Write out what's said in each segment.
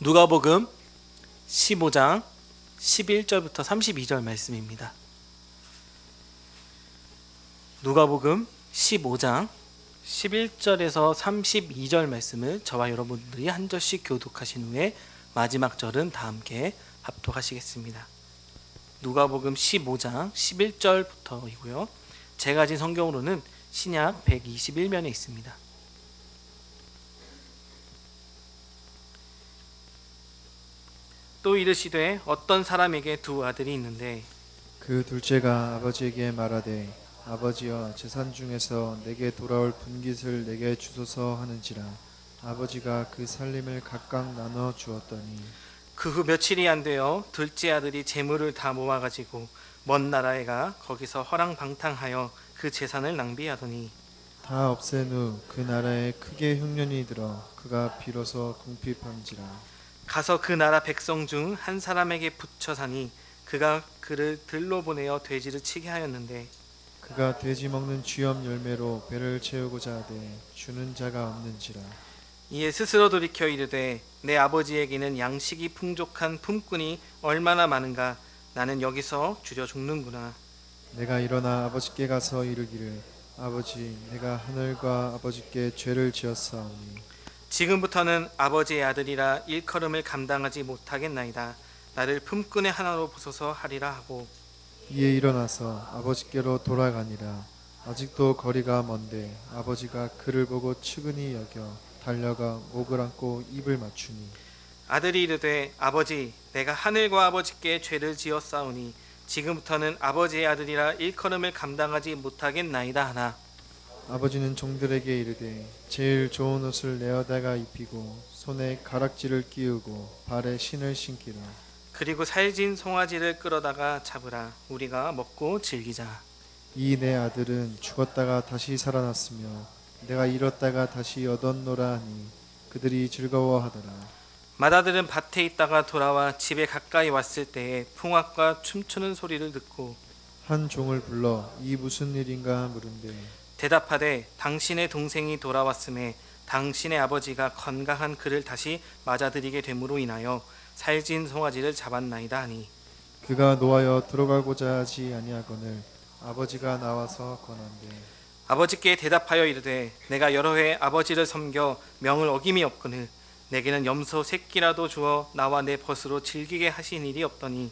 누가복음 15장 11절부터 32절 말씀입니다. 누가복음 15장 11절에서 32절 말씀을 저와 여러분들이 한 절씩 교독하신 후에 마지막 절은 다 함께 합독하시겠습니다. 누가복음 15장 11절부터이고요. 제가 가진 성경으로는 신약 121면에 있습니다. 또 이르시되 어떤 사람에게 두 아들이 있는데 그 둘째가 아버지에게 말하되 아버지여 재산 중에서 내게 돌아올 분깃을 내게 주소서 하는지라. 아버지가 그 살림을 각각 나눠 주었더니 그 후 며칠이 안 되어 둘째 아들이 재물을 다 모아가지고 먼 나라에 가 거기서 허랑방탕하여 그 재산을 낭비하더니 다 없앤 후 그 나라에 크게 흉년이 들어 그가 비로소 궁핍함지라. 가서 그 나라 백성 중 한 사람에게 붙여 사니 그가 그를 들로 보내어 돼지를 치게 하였는데 그가 돼지 먹는 쥐염 열매로 배를 채우고자 하되 주는 자가 없는지라. 이에 스스로 돌이켜 이르되 내 아버지에게는 양식이 풍족한 품꾼이 얼마나 많은가. 나는 여기서 주려 죽는구나. 내가 일어나 아버지께 가서 이르기를 아버지 내가 하늘과 아버지께 죄를 지었사오니 지금부터는 아버지의 아들이라 일컬음을 감당하지 못하겠나이다. 나를 품꾼의 하나로 보소서 하리라 하고 이에 일어나서 아버지께로 돌아가니라. 아직도 거리가 먼데 아버지가 그를 보고 측은히 여겨 달려가 목을 안고 입을 맞추니 아들이 이르되 아버지 내가 하늘과 아버지께 죄를 지었사오니 지금부터는 아버지의 아들이라 일컬음을 감당하지 못하겠나이다 하나 아버지는 종들에게 이르되 제일 좋은 옷을 내어다가 입히고 손에 가락지를 끼우고 발에 신을 신기라. 그리고 살진 송아지를 끌어다가 잡으라. 우리가 먹고 즐기자. 이 내 아들은 죽었다가 다시 살아났으며 내가 잃었다가 다시 얻었노라 하니 그들이 즐거워하더라. 맏아들은 밭에 있다가 돌아와 집에 가까이 왔을 때에 풍악과 춤추는 소리를 듣고 한 종을 불러 이 무슨 일인가 물은데 대답하되 당신의 동생이 돌아왔음에 당신의 아버지가 건강한 그를 다시 맞아들이게 됨으로 인하여 살진 송아지를 잡았나이다 하니 그가 노하여 들어가고자 하지 아니하거늘 아버지가 나와서 권한대 아버지께 대답하여 이르되 내가 여러 해 아버지를 섬겨 명을 어김이 없거늘 내게는 염소 새끼라도 주어 나와 내 벗으로 즐기게 하신 일이 없더니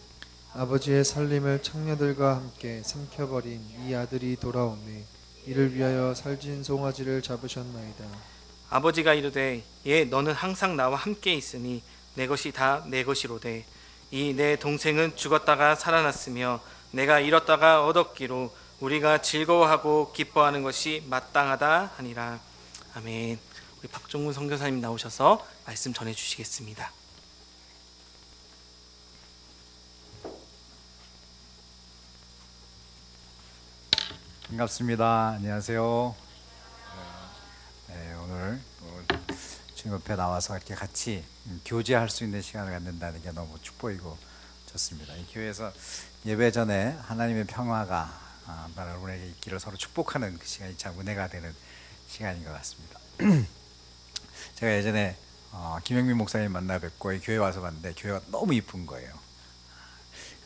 아버지의 살림을 청녀들과 함께 삼켜버린 이 아들이 돌아오매 이를 위하여 살진 송아지를 잡으셨나이다. 아버지가 이르되 예 너는 항상 나와 함께 있으니 내 것이 다 내 것이로되 이 내 동생은 죽었다가 살아났으며 내가 잃었다가 얻었기로 우리가 즐거워하고 기뻐하는 것이 마땅하다 하니라. 아멘. 우리 박종훈 선교사님 나오셔서 말씀 전해 주시겠습니다. 반갑습니다. 안녕하세요. 오늘 주님 옆에 나와서 이렇게 같이 교제할 수 있는 시간을 갖는다는 게 너무 축복이고 좋습니다. 이 교회에서 예배 전에 하나님의 평화가 여러분에게 있기를 서로 축복하는 그 시간이 참 은혜가 되는 시간인 것 같습니다. 제가 예전에 김영민 목사님 만나 뵙고 이 교회 와서 봤는데 교회가 너무 이쁜 거예요.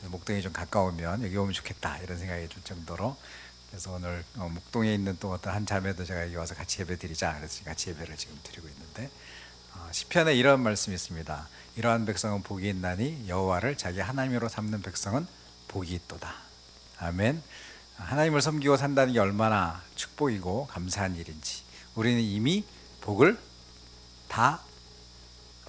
목동이 좀 가까우면 여기 오면 좋겠다 이런 생각이 들 정도로 그래서 오늘 목동에 있는 또 어떤 한 자매도 제가 여기 와서 같이 예배 드리자 그래서 같이 예배를 지금 드리고 있는데 시편에 이런 말씀이 있습니다. 이러한 백성은 복이 있나니 여호와를 자기 하나님으로 삼는 백성은 복이 있도다. 아멘. 하나님을 섬기고 산다는 게 얼마나 축복이고 감사한 일인지 우리는 이미 복을 다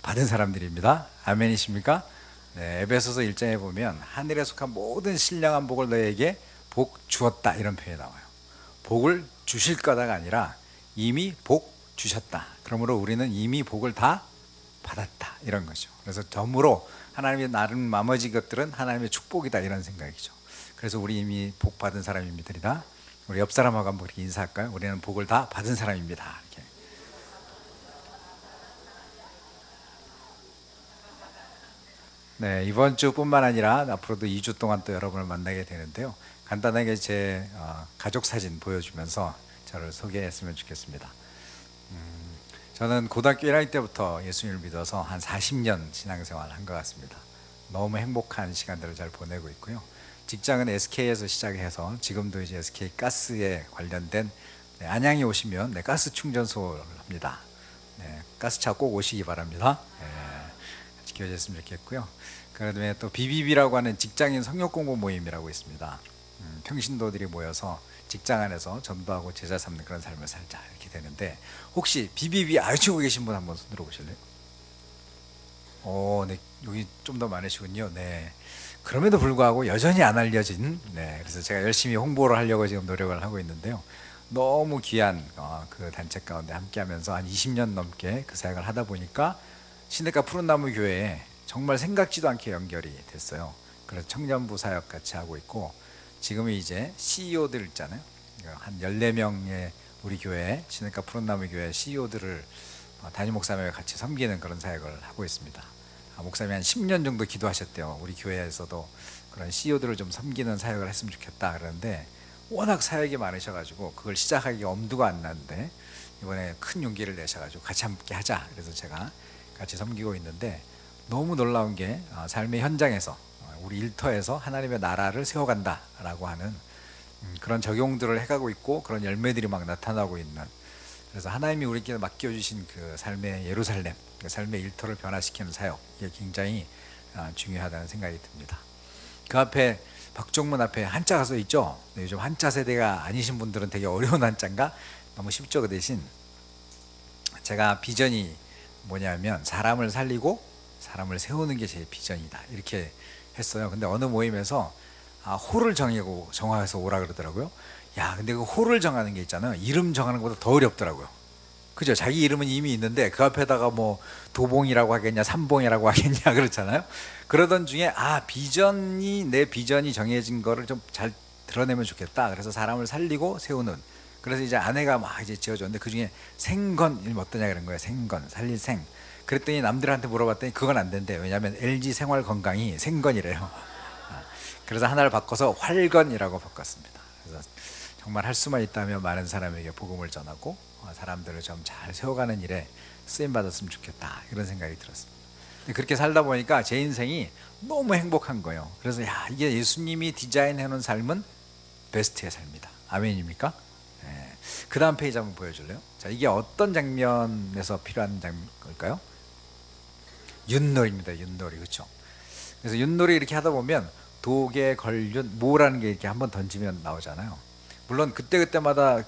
받은 사람들입니다. 아멘이십니까? 네, 에베소서 1장에 보면 하늘에 속한 모든 신령한 복을 너에게 복 주었다 이런 표현이 나와요. 복을 주실 거다가 아니라 이미 복 주셨다. 그러므로 우리는 이미 복을 다 받았다 이런 거죠. 그래서 덤으로 하나님의 나름 나머지 것들은 하나님의 축복이다 이런 생각이죠. 그래서 우리 이미 복 받은 사람입니다. 우리 옆 사람하고 한번 그렇게 인사할까요? 우리는 복을 다 받은 사람입니다. 이렇게. 네, 이번 주뿐만 아니라 앞으로도 2주 동안 또 여러분을 만나게 되는데요. 간단하게 제 가족 사진 보여주면서 저를 소개했으면 좋겠습니다. 저는 고등학교 1학년 때부터 예수님을 믿어서 한 40년 신앙생활을 한 것 같습니다. 너무 행복한 시간들을 잘 보내고 있고요. 직장은 SK에서 시작해서 지금도 이제 SK 가스에 관련된, 안양에 오시면 가스 충전소를 합니다. 가스차 꼭 오시기 바랍니다. 같이 교제했으면 좋겠고요. 그다음에 또 BBB라고 하는 직장인 성역공부 모임이라고 있습니다. 평신도들이 모여서 직장 안에서 전도하고 제자 삼는 그런 삶을 살자 이렇게 되는데, 혹시 BBB 아시고 계신 분 한번 손 들어보실래요? 네, 여기 좀 더 많으시군요. 네. 그럼에도 불구하고 여전히 안 알려진, 그래서 제가 열심히 홍보를 하려고 지금 노력을 하고 있는데요. 너무 귀한 그 단체 가운데 함께하면서 한 20년 넘게 그 사역을 하다 보니까 시내가 푸른나무 교회에 정말 생각지도 않게 연결이 됐어요. 그래서 청년부 사역 같이 하고 있고, 지금은 이제 CEO들 있잖아요. 한 14명의 우리 교회, 시내가 푸른나무 교회 CEO들을 담임 목사님과 같이 섬기는 그런 사역을 하고 있습니다. 목사님이 한 10년 정도 기도하셨대요. 우리 교회에서도 그런 CEO들을 좀 섬기는 사역을 했으면 좋겠다 그러는데, 워낙 사역이 많으셔가지고 그걸 시작하기가 엄두가 안 나는데, 이번에 큰 용기를 내셔가지고 같이 함께 하자, 그래서 제가 같이 섬기고 있는데, 너무 놀라운 게 삶의 현장에서 우리 일터에서 하나님의 나라를 세워간다라고 하는 그런 적용들을 해가고 있고, 그런 열매들이 막 나타나고 있는, 그래서 하나님이 우리에게 맡겨주신 그 삶의 예루살렘, 그 삶의 일터를 변화시키는 사역, 이게 굉장히 중요하다는 생각이 듭니다. 그 앞에 박종문 앞에 한자가 써 있죠. 요즘 한자 세대가 아니신 분들은 되게 어려운 한자인가? 너무 쉽죠. 그 대신 제가 비전이 뭐냐면 사람을 살리고 사람을 세우는 게 제 비전이다 이렇게 했어요. 근데 어느 모임에서 호를 정해서 오라 그러더라고요. 야, 근데 그 호를 정하는 게 있잖아요. 이름 정하는 것보다 더 어렵더라고요. 그죠? 자기 이름은 이미 있는데 그 앞에다가 뭐 도봉이라고 하겠냐, 삼봉이라고 하겠냐 그렇잖아요. 그러던 중에 비전이, 내 비전이 정해진 거를 좀 잘 드러내면 좋겠다. 그래서 사람을 살리고 세우는. 그래서 이제 아내가 막 이제 지어줬는데, 그 중에 생건 이름 어떠냐 그런 거예요. 생건, 살릴 생. 그랬더니 남들한테 물어봤더니 그건 안 된대. 왜냐하면 LG 생활 건강이 생건이래요. 그래서 하나를 바꿔서 활건이라고 바꿨습니다. 그래서 정말 할 수만 있다면 많은 사람에게 복음을 전하고 사람들을 좀 잘 세워가는 일에 쓰임 받았으면 좋겠다, 이런 생각이 들었습니다. 그렇게 살다 보니까 제 인생이 너무 행복한 거예요. 그래서 이게 예수님이 디자인해 놓은 삶은 베스트의 삶이다. 아멘입니까? 그 다음 페이지 한번 보여줄래요? 자, 이게 어떤 장면에서 필요한 장면일까요? 윷놀이입니다. 윷놀이, 그렇죠? 그래서 윷놀이 이렇게 하다 보면 독에 걸륜 모라는 게 이렇게 한번 던지면 나오잖아요. 물론 그때그때마다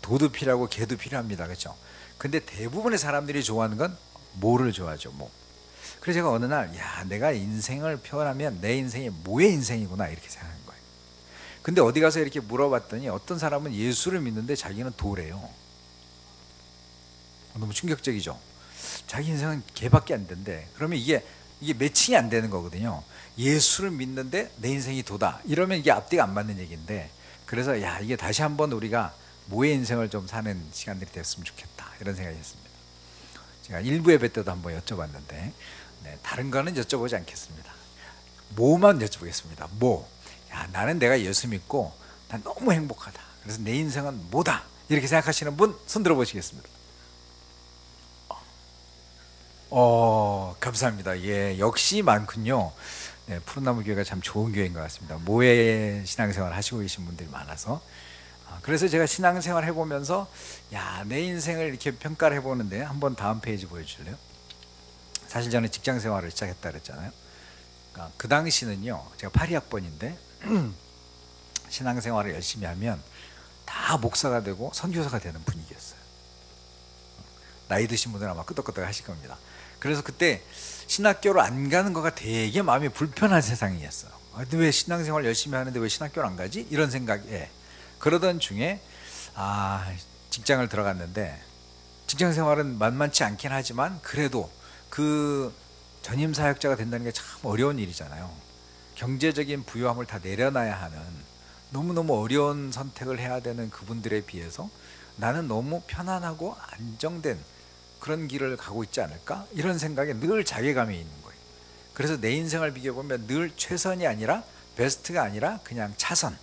도도 필요하고 개도 필요합니다. 그렇죠? 근데 대부분의 사람들이 좋아하는 건 모를 좋아하죠. 모. 그래서 제가 어느 날 내가 인생을 표현하면 내 인생이 모의 인생이구나, 이렇게 생각한 거예요. 근데 어디 가서 이렇게 물어봤더니 어떤 사람은 예수를 믿는데 자기는 도래요. 너무 충격적이죠. 자기 인생은 개밖에 안 된대. 그러면 이게 매칭이 안 되는 거거든요. 예수를 믿는데 내 인생이 도다, 이러면 이게 앞뒤가 안 맞는 얘기인데, 그래서 이게 다시 한번 우리가 모의 인생을 좀 사는 시간들이 됐으면 좋겠다, 이런 생각이 했습니다. 제가 일부 예배 때도 한번 여쭤봤는데, 다른 거는 여쭤보지 않겠습니다. 뭐만 여쭤보겠습니다. 나는 내가 예수 믿고 난 너무 행복하다, 그래서 내 인생은 뭐다, 이렇게 생각하시는 분 손 들어보시겠습니다. 감사합니다. 역시 많군요. 푸른나무 교회가 참 좋은 교회인 것 같습니다. 모의 신앙생활 하시고 계신 분들이 많아서. 그래서 제가 신앙생활 해보면서 내 인생을 이렇게 평가를 해보는데, 한번 다음 페이지 보여줄래요? 사실 저는 직장생활을 시작했다 그랬잖아요. 그 당시는요, 제가 82학번인데 신앙생활을 열심히 하면 다 목사가 되고 선교사가 되는 분위기였어요. 나이 드신 분들은 아마 끄덕끄덕 하실 겁니다. 그래서 그때 신학교를 안 가는 거가 되게 마음이 불편한 세상이었어요. 근데 왜 신앙생활 열심히 하는데 왜 신학교를 안 가지? 이런 생각에, 그러던 중에 직장을 들어갔는데, 직장생활은 만만치 않긴 하지만 그래도 그 전임 사역자가 된다는 게 참 어려운 일이잖아요. 경제적인 부유함을 다 내려놔야 하는, 너무너무 어려운 선택을 해야 되는 그분들에 비해서 나는 너무 편안하고 안정된 그런 길을 가고 있지 않을까? 이런 생각에 늘 자괴감이 있는 거예요. 그래서 내 인생을 비교해보면 늘 최선이 아니라, 베스트가 아니라 그냥 차선,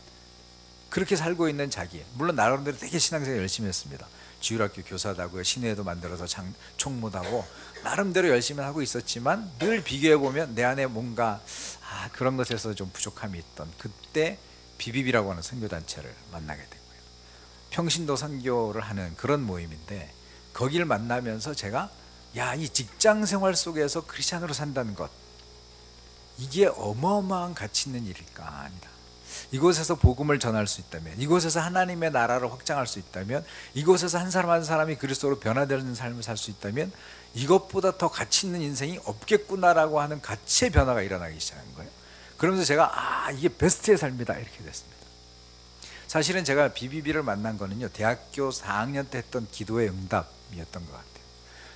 그렇게 살고 있는 자기. 물론 나름대로 되게 신앙생활 열심히 했습니다. 지율학교 교사도 하고 신회도 만들어서 총무하고 나름대로 열심히 하고 있었지만 늘 비교해 보면 내 안에 뭔가 그런 것에서 좀 부족함이 있던 그때 비비비라고 하는 선교단체를 만나게 된 거예요. 평신도 선교를 하는 그런 모임인데 거기를 만나면서 제가 이 직장 생활 속에서 크리스찬으로 산다는 것, 이게 어마어마한 가치 있는 일일까 합니다. 이곳에서 복음을 전할 수 있다면, 이곳에서 하나님의 나라를 확장할 수 있다면, 이곳에서 한 사람 한 사람이 그리스도로 변화되는 삶을 살 수 있다면 이것보다 더 가치 있는 인생이 없겠구나라고 하는 가치의 변화가 일어나기 시작한 거예요. 그러면서 제가 이게 베스트의 삶이다 이렇게 됐습니다. 사실은 제가 비비비를 만난 거는요, 대학교 4학년 때 했던 기도의 응답이었던 것 같아요.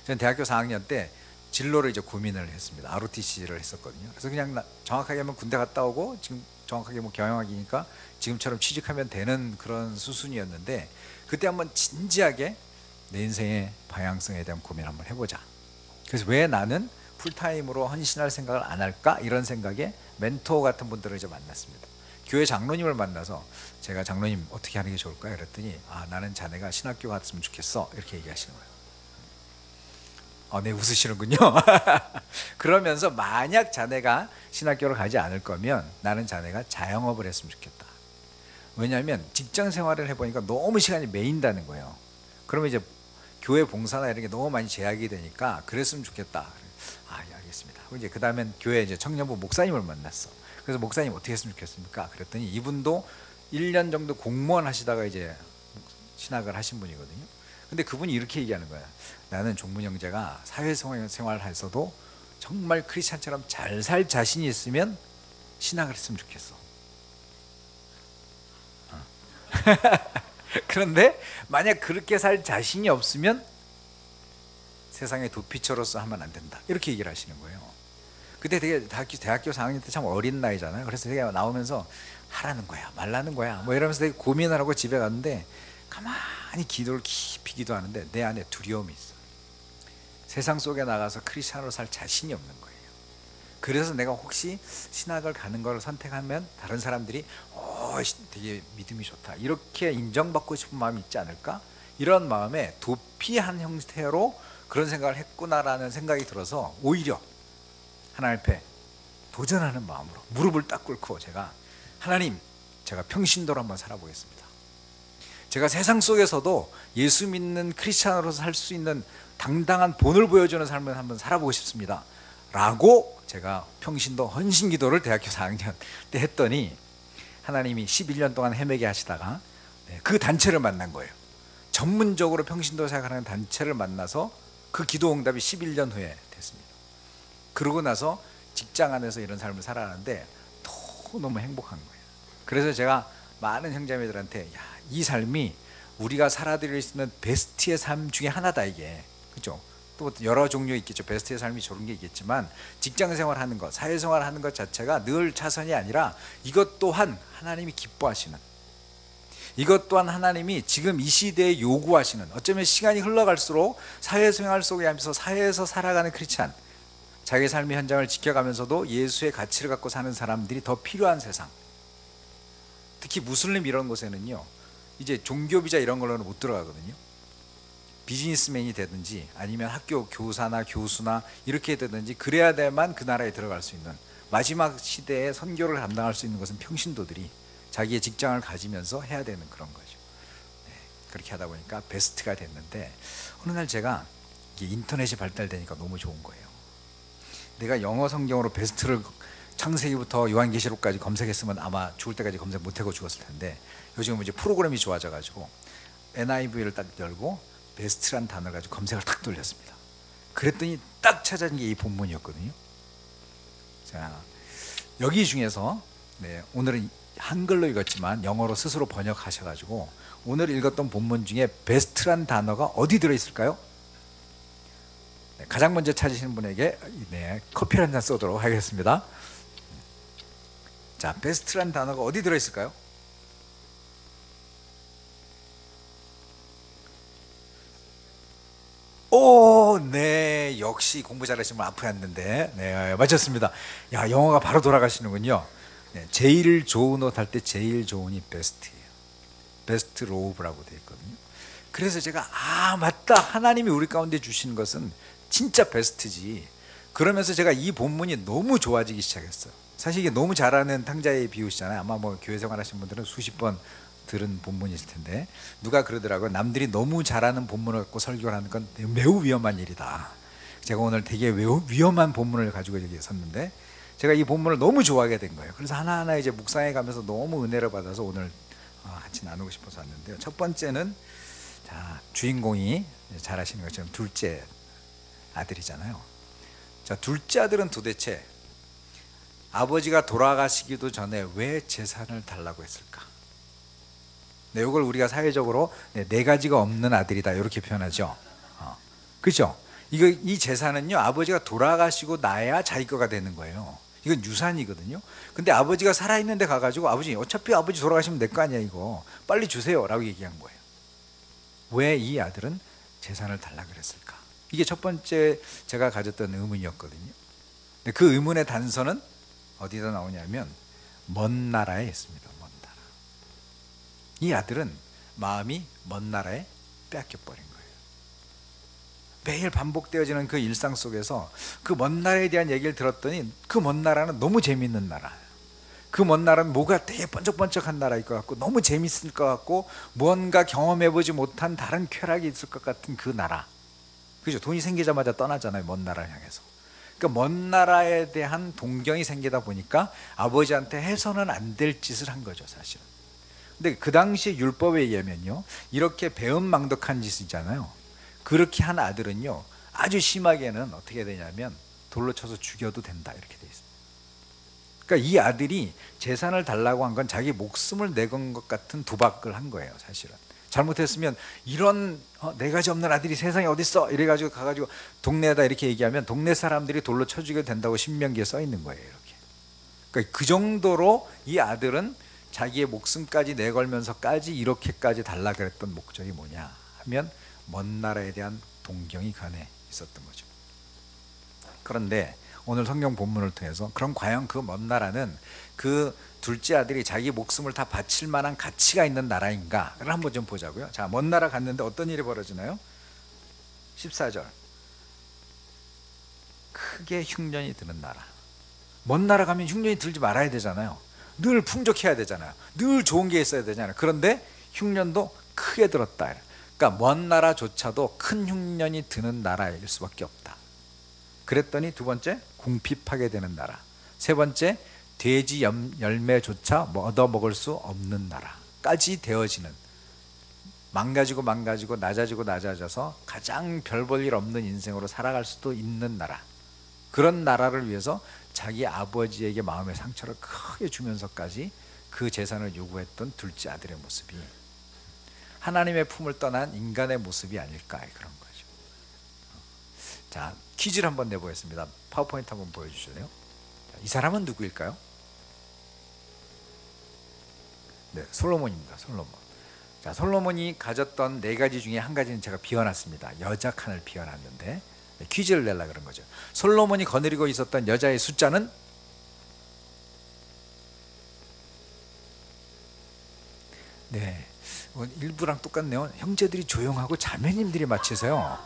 저는 대학교 4학년 때 진로를 이제 고민을 했습니다. ROTC를 했었거든요. 그래서 그냥 정확하게 하면 군대 갔다 오고 지금 정확하게 경영학이니까 지금처럼 취직하면 되는 그런 수순이었는데, 그때 한번 진지하게 내 인생의 방향성에 대한 고민을 한번 해보자. 그래서 왜 나는 풀타임으로 헌신할 생각을 안 할까? 이런 생각에 멘토 같은 분들을 이제 만났습니다. 교회 장로님을 만나서 제가 장로님 어떻게 하는 게 좋을까요? 그랬더니 나는 자네가 신학교 갔으면 좋겠어 이렇게 얘기하시는 거예요. 네, 웃으시는군요. 그러면서 만약 자네가 신학교를 가지 않을 거면 나는 자네가 자영업을 했으면 좋겠다. 왜냐하면 직장 생활을 해보니까 너무 시간이 메인다는 거예요. 그러면 이제 교회 봉사나 이런 게 너무 많이 제약이 되니까 그랬으면 좋겠다. 예, 알겠습니다. 이제 그 다음엔 교회 이제 청년부 목사님을 만났어. 그래서 목사님 어떻게 했으면 좋겠습니까? 그랬더니 이분도 1년 정도 공무원 하시다가 이제 신학을 하신 분이거든요. 근데 그분이 이렇게 얘기하는 거야. 나는 종문 형제가 사회생활을 해서도 정말 크리스찬처럼 잘 살 자신이 있으면 신학을 했으면 좋겠어. 그런데 만약 그렇게 살 자신이 없으면 세상의 도피처로서 하면 안 된다. 이렇게 얘기를 하시는 거예요. 그때 되게 대학교 4학년 때 참 어린 나이잖아요. 그래서 되게 나오면서 하라는 거야 말라는 거야 뭐 이러면서 되게 고민을 하고 집에 갔는데 가만히 기도를 깊이 기도하는데 내 안에 두려움이 있어. 세상 속에 나가서 크리스찬으로 살 자신이 없는 거예요. 그래서 내가 혹시 신학을 가는 걸 선택하면 다른 사람들이 되게 믿음이 좋다 이렇게 인정받고 싶은 마음이 있지 않을까? 이런 마음에 도피한 형태로 그런 생각을 했구나라는 생각이 들어서 오히려 하나님 앞에 도전하는 마음으로 무릎을 딱 꿇고 제가 하나님, 제가 평신도로 한번 살아보겠습니다. 제가 세상 속에서도 예수 믿는 크리스찬으로서 살 수 있는 당당한 본을 보여주는 삶을 한번 살아보고 싶습니다 라고 제가 평신도 헌신기도를 대학교 4학년 때 했더니 하나님이 11년 동안 헤매게 하시다가 그 단체를 만난 거예요. 전문적으로 평신도 생활하는 단체를 만나서 그 기도 응답이 11년 후에 됐습니다. 그러고 나서 직장 안에서 이런 삶을 살아가는데 너무 행복한 거예요. 그래서 제가 많은 형제자매들한테 이 삶이 우리가 살아드릴 수 있는 베스트의 삶 중에 하나다 이게. 그죠? 또 여러 종류 있겠죠. 베스트의 삶이 저런 게 있겠지만 직장 생활하는 것, 사회생활 하는 것 자체가 늘 차선이 아니라 이것 또한 하나님이 기뻐하시는, 이것 또한 하나님이 지금 이 시대에 요구하시는, 어쩌면 시간이 흘러갈수록 사회생활 속에 하면서 사회에서 살아가는 크리스찬, 자기 삶의 현장을 지켜가면서도 예수의 가치를 갖고 사는 사람들이 더 필요한 세상. 특히 무슬림 이런 곳에는요 이제 종교 비자 이런 걸로는 못 들어가거든요. 비즈니스맨이 되든지 아니면 학교 교사나 교수나 이렇게 되든지 그래야 돼만 그 나라에 들어갈 수 있는, 마지막 시대에 선교를 감당할 수 있는 것은 평신도들이 자기의 직장을 가지면서 해야 되는 그런 거죠. 그렇게 하다 보니까 베스트가 됐는데 어느 날 제가 이게 인터넷이 발달되니까 너무 좋은 거예요. 내가 영어 성경으로 베스트를 창세기부터 요한계시록까지 검색했으면 아마 죽을 때까지 검색 못하고 죽었을 텐데 요즘은 이제 프로그램이 좋아져 가지고 NIV를 딱 열고 베스트란 단어를 가지고 검색을 딱 돌렸습니다. 그랬더니 딱 찾아진 게 이 본문이었거든요. 자, 여기 중에서 오늘은 한글로 읽었지만 영어로 스스로 번역하셔가지고 오늘 읽었던 본문 중에 베스트란 단어가 어디 들어있을까요? 가장 먼저 찾으시는 분에게 커피를 한 잔 쏘도록 하겠습니다. 자, 베스트란 단어가 어디 들어있을까요? 네, 역시 공부 잘하시는 분 앞에 왔는데, 네, 맞췄습니다. 야, 영어가 바로 돌아가시는군요. 제일 좋은 옷 할 때 제일 좋은 이 베스트예요. 베스트 로브라고 되어 있거든요. 그래서 제가 맞다, 하나님이 우리 가운데 주신 것은 진짜 베스트지. 그러면서 제가 이 본문이 너무 좋아지기 시작했어요. 사실 이게 너무 잘하는 탕자의 비유시잖아요. 아마 뭐 교회 생활하신 분들은 수십 번 들은 본문이실 텐데, 누가 그러더라고요. 남들이 너무 잘하는 본문을 갖고 설교를 하는 건 매우 위험한 일이다. 제가 오늘 되게 매우 위험한 본문을 가지고 여기 섰는데, 제가 이 본문을 너무 좋아하게 된 거예요. 그래서 하나하나 이제 묵상해 가면서 너무 은혜를 받아서 오늘 같이 나누고 싶어서 왔는데요. 첫 번째는, 자, 주인공이 잘 아시는 것처럼 둘째 아들이잖아요. 자, 둘째 아들은 도대체 아버지가 돌아가시기도 전에 왜 재산을 달라고 했을까? 네, 이걸 우리가 사회적으로 네 가지가 없는 아들이다 이렇게 표현하죠. 그렇죠? 이 재산은요, 아버지가 돌아가시고 나야 자기 거가 되는 거예요. 이건 유산이거든요. 근데 아버지가 살아있는데 가가지고, 아버지 어차피 아버지 돌아가시면 내 거 아니야, 이거 빨리 주세요 라고 얘기한 거예요. 왜 이 아들은 재산을 달라 그랬을까? 이게 첫 번째 제가 가졌던 의문이었거든요. 근데 그 의문의 단서는 어디다 나오냐면 먼 나라에 있습니다. 먼 나라. 이 아들은 마음이 먼 나라에 뺏겨버린 거예요. 매일 반복되어지는 그 일상 속에서 그 먼 나라에 대한 얘기를 들었더니, 그 먼 나라는 너무 재밌는 나라예요. 그 먼 나라는 뭐가 되게 번쩍번쩍한 나라일 것 같고, 너무 재밌을 것 같고, 무언가 경험해보지 못한 다른 쾌락이 있을 것 같은 그 나라. 그죠? 돈이 생기자마자 떠나잖아요, 먼 나라를 향해서. 그러니까 먼 나라에 대한 동경이 생기다 보니까 아버지한테 해서는 안 될 짓을 한 거죠, 사실은. 근데 그 당시 율법에 의하면요, 이렇게 배은망덕한 짓이잖아요. 그렇게 한 아들은요, 아주 심하게는 어떻게 되냐면 돌로 쳐서 죽여도 된다, 이렇게 돼 있어요. 그러니까 이 아들이 재산을 달라고 한 건 자기 목숨을 내건 것 같은 도박을 한 거예요, 사실은. 잘못했으면 이런 네 가지 없는 아들이 세상에 어딨어 이래가지고 가가지고 동네에다 이렇게 얘기하면 동네 사람들이 돌로 쳐 죽여도 된다고 신명기에 써 있는 거예요, 이렇게. 그러니까 그 정도로 이 아들은 자기의 목숨까지 내걸면서까지 이렇게까지 달라 그랬던 목적이 뭐냐 하면 먼 나라에 대한 동경이 그 안에 있었던 거죠. 그런데 오늘 성경 본문을 통해서, 그럼 과연 그 먼 나라는 그 둘째 아들이 자기 목숨을 다 바칠 만한 가치가 있는 나라인가를 한번 좀 보자고요. 자, 먼 나라 갔는데 어떤 일이 벌어지나요? 14절. 크게 흉년이 드는 나라. 먼 나라 가면 흉년이 들지 말아야 되잖아요. 늘 풍족해야 되잖아요. 늘 좋은 게 있어야 되잖아요. 그런데 흉년도 크게 들었다. 그러니까 먼 나라조차도 큰 흉년이 드는 나라일 수밖에 없다. 그랬더니 두 번째, 궁핍하게 되는 나라. 세 번째, 돼지 열매조차 얻어먹을 수 없는 나라까지 되어지는, 망가지고 낮아지고 낮아져서 가장 별 볼 일 없는 인생으로 살아갈 수도 있는 나라. 그런 나라를 위해서 자기 아버지에게 마음의 상처를 크게 주면서까지 그 재산을 요구했던 둘째 아들의 모습이 하나님의 품을 떠난 인간의 모습이 아닐까, 그런 거죠. 자, 퀴즈를 한번 내보겠습니다. 파워포인트 한번 보여주실래요? 이 사람은 누구일까요? 네, 솔로몬입니다. 솔로몬. 자, 솔로몬이 가졌던 네 가지 중에 한 가지는 제가 비워놨습니다. 여자 칸을 비워놨는데 퀴즈를 내려고 그런 거죠. 솔로몬이 거느리고 있었던 여자의 숫자는? 네, 일부랑 똑같네요. 형제들이 조용하고 자매님들이 맞히세요.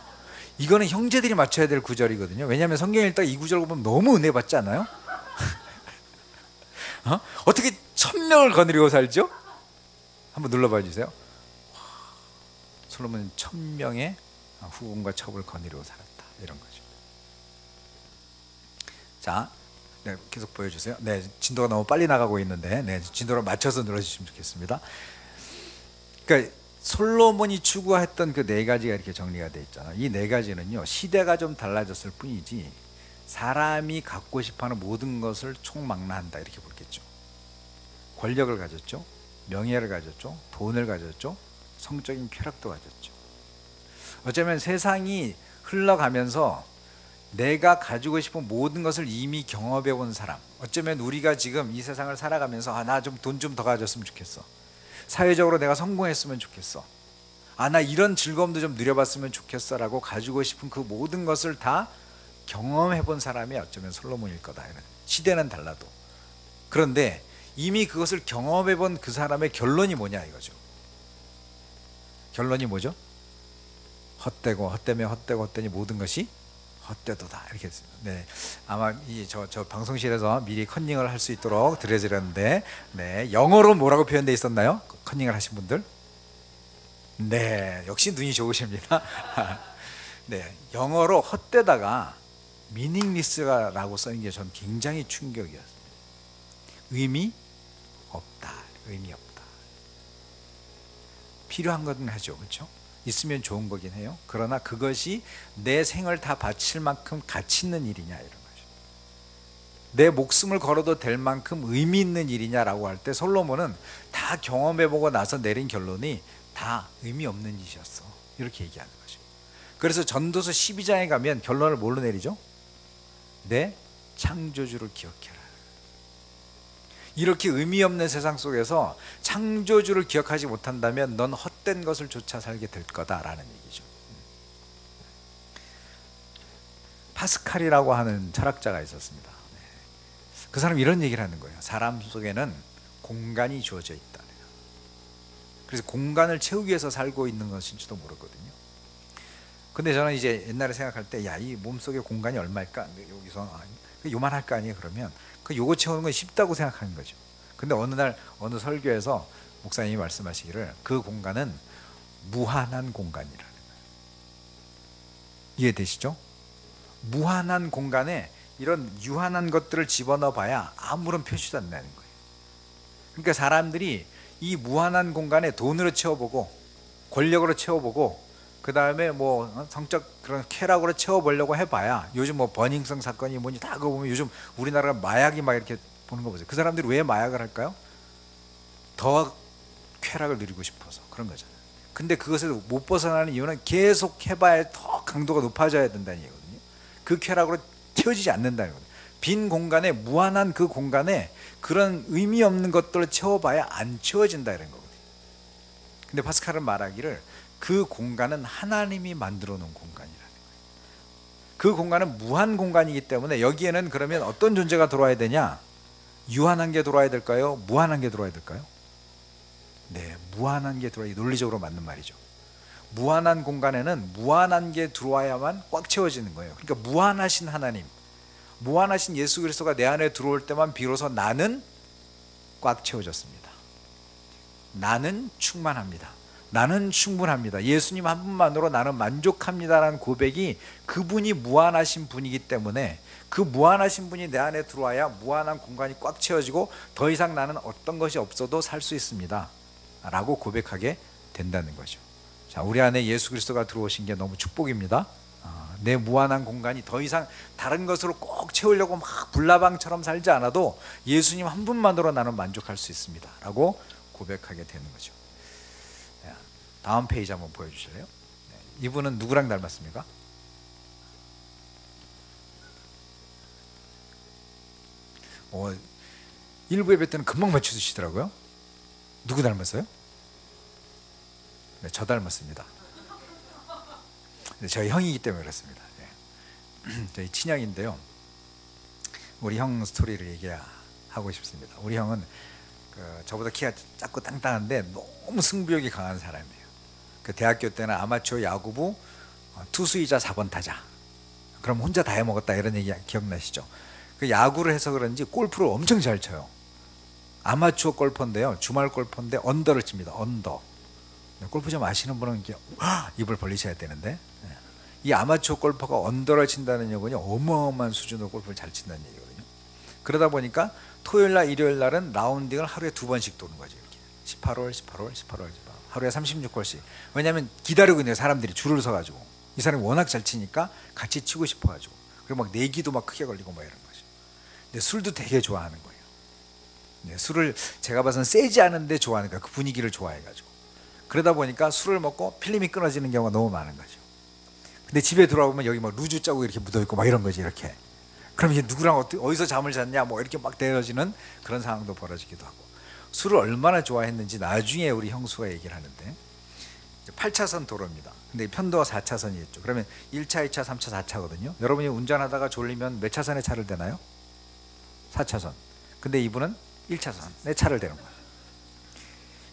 이거는 형제들이 맞춰야 될 구절이거든요. 왜냐하면 성경 읽다가 이 구절 보면 너무 은혜 받지 않아요? 어떻게 1000명을 거느리고 살죠? 한번 눌러봐 주세요. 솔로몬은 1000명의 후궁과 첩을 거느리고 살았다, 이런 거죠. 자, 네, 계속 보여주세요. 네, 진도가 너무 빨리 나가고 있는데, 네, 진도를 맞춰서 눌러주시면 좋겠습니다. 그러니까 솔로몬이 추구했던 그 네 가지가 이렇게 정리가 되어 있잖아요. 이 네 가지는요, 시대가 좀 달라졌을 뿐이지 사람이 갖고 싶어하는 모든 것을 총망라한다, 이렇게 보겠죠. 권력을 가졌죠, 명예를 가졌죠, 돈을 가졌죠, 성적인 쾌락도 가졌죠. 어쩌면 세상이 흘러가면서 내가 가지고 싶은 모든 것을 이미 경험해 본 사람, 어쩌면 우리가 지금 이 세상을 살아가면서 나 좀 돈 좀 더 가졌으면 좋겠어, 사회적으로 내가 성공했으면 좋겠어, 나 이런 즐거움도 좀 누려봤으면 좋겠어 라고 가지고 싶은 그 모든 것을 다 경험해 본 사람이 어쩌면 솔로몬일 거다. 시대는 달라도. 그런데 이미 그것을 경험해 본 그 사람의 결론이 뭐냐, 이거죠. 결론이 뭐죠? 헛되고 헛되며 헛되고 헛되니 모든 것이 헛되도다 이렇게 했습니다. 네, 아마 저 방송실에서 미리 컨닝을 할 수 있도록 드려드렸는데, 네, 영어로 뭐라고 표현되어 있었나요? 컨닝을 하신 분들? 네, 역시 눈이 좋으십니다. 네, 영어로 헛되다가 미닝리스라고 써있는 게 전 굉장히 충격이었어요. 의미 없다, 의미 없다. 필요한 건 하죠, 그렇죠? 있으면 좋은 거긴 해요. 그러나 그것이 내 생을 다 바칠 만큼 가치 있는 일이냐 이런 거죠. 내 목숨을 걸어도 될 만큼 의미 있는 일이냐라고 할 때 솔로몬은 다 경험해보고 나서 내린 결론이 다 의미 없는 일이었어, 이렇게 얘기하는 거죠. 그래서 전도서 12장에 가면 결론을 뭘로 내리죠? 내 창조주를 기억해라. 이렇게 의미 없는 세상 속에서 창조주를 기억하지 못한다면 넌 헛된 것을 쫓아 살게 될 거다라는 얘기죠. 파스칼이라고 하는 철학자가 있었습니다. 그 사람 이런 얘기를 하는 거예요. 사람 속에는 공간이 주어져 있다. 그래서 공간을 채우기 위해서 살고 있는 것인지도 모르거든요. 근데 저는 이제 옛날에 생각할 때, 야, 이 몸속에 공간이 얼마일까? 여기서 요만할 거 아니에요. 그러면 요거 채우는 건 쉽다고 생각하는 거죠. 근데 어느 날 어느 설교에서 목사님이 말씀하시기를 그 공간은 무한한 공간이라는 거예요. 이해되시죠? 무한한 공간에 이런 유한한 것들을 집어넣어 봐야 아무런 표시도 안 나는 거예요. 그러니까 사람들이 이 무한한 공간에 돈으로 채워보고 권력으로 채워보고 그 다음에 뭐 성적 그런 쾌락으로 채워보려고 해봐야, 요즘 뭐 버닝썬 사건이 뭐니 다 그거 보면 요즘 우리나라가 마약이 막 이렇게 보는 거 보세요. 그 사람들이 왜 마약을 할까요? 더 쾌락을 누리고 싶어서 그런 거잖아요. 근데 그것에서 못 벗어나는 이유는 계속 해봐야 더 강도가 높아져야 된다는 얘기거든요. 그 쾌락으로 채워지지 않는다는 거예요. 빈 공간에, 무한한 그 공간에 그런 의미 없는 것들을 채워봐야 안 채워진다 이런 거거든요. 근데 파스칼은 말하기를 그 공간은 하나님이 만들어 놓은 공간이라는 거예요. 그 공간은 무한 공간이기 때문에 여기에는 그러면 어떤 존재가 들어와야 되냐? 유한한 게 들어와야 될까요? 무한한 게 들어와야 될까요? 네, 무한한 게 들어와야, 논리적으로 맞는 말이죠. 무한한 공간에는 무한한 게 들어와야만 꽉 채워지는 거예요. 그러니까 무한하신 하나님, 무한하신 예수 그리스도가 내 안에 들어올 때만 비로소 나는 꽉 채워졌습니다. 나는 충만합니다. 나는 충분합니다. 예수님 한 분만으로 나는 만족합니다라는 고백이, 그분이 무한하신 분이기 때문에 그 무한하신 분이 내 안에 들어와야 무한한 공간이 꽉 채워지고 더 이상 나는 어떤 것이 없어도 살 수 있습니다 라고 고백하게 된다는 거죠. 자, 우리 안에 예수 그리스도가 들어오신 게 너무 축복입니다. 내 무한한 공간이 더 이상 다른 것으로 꼭 채우려고 막 불나방처럼 살지 않아도 예수님 한 분만으로 나는 만족할 수 있습니다 라고 고백하게 되는 거죠. 다음 페이지 한번 보여주실래요? 이분은 누구랑 닮았습니까? 일부 예배 때는 금방 맞춰주시더라고요. 누구 닮았어요? 네, 저 닮았습니다. 네, 저희 형이기 때문에 그렇습니다. 네. 저희 친형인데요. 우리 형 스토리를 얘기하고 싶습니다. 우리 형은 저보다 키가 작고 땅땅한데 너무 승부욕이 강한 사람이에요. 그 대학교 때는 아마추어 야구부 투수이자 4번 타자. 그럼 혼자 다 해먹었다 이런 얘기 기억나시죠? 그 야구를 해서 그런지 골프를 엄청 잘 쳐요. 아마추어 골퍼인데요, 주말 골퍼인데 언더를 칩니다. 언더. 골프 좀 아시는 분은 이렇게 입을 벌리셔야 되는데, 이 아마추어 골퍼가 언더를 친다는 얘기는 어마어마한 수준으로 골프를 잘 친다는 얘기거든요. 그러다 보니까 토요일날 일요일날은 라운딩을 하루에 2번씩 도는 거죠. 이렇게 18홀 18홀 18홀 하루에 36홀씩. 왜냐하면 기다리고 있는 사람들이 줄을 서가지고, 이 사람이 워낙 잘 치니까 같이 치고 싶어가지고, 그리고 막 내기도 막 크게 걸리고 막 이런 거죠. 근데 술도 되게 좋아하는 거예요. 네, 술을 제가 봐서는 세지 않은데 좋아하는 거예요. 그 분위기를 좋아해가지고. 그러다 보니까 술을 먹고 필름이 끊어지는 경우가 너무 많은 거죠. 근데 집에 들어오면 여기 막 루즈 자국 이렇게 묻어있고 막 이런 거지, 이렇게. 그럼 이게 누구랑 어디서 잠을 잤냐 뭐 이렇게 막 대어지는 그런 상황도 벌어지기도 하고. 술을 얼마나 좋아했는지 나중에 우리 형수가 얘기를 하는데, 8차선 도로입니다. 근데 편도가 4차선이었죠. 그러면 1차, 2차, 3차, 4차거든요. 여러분이 운전하다가 졸리면 몇 차선에 차를 대나요? 4차선. 근데 이분은 1차선에 차를 대는 거예요.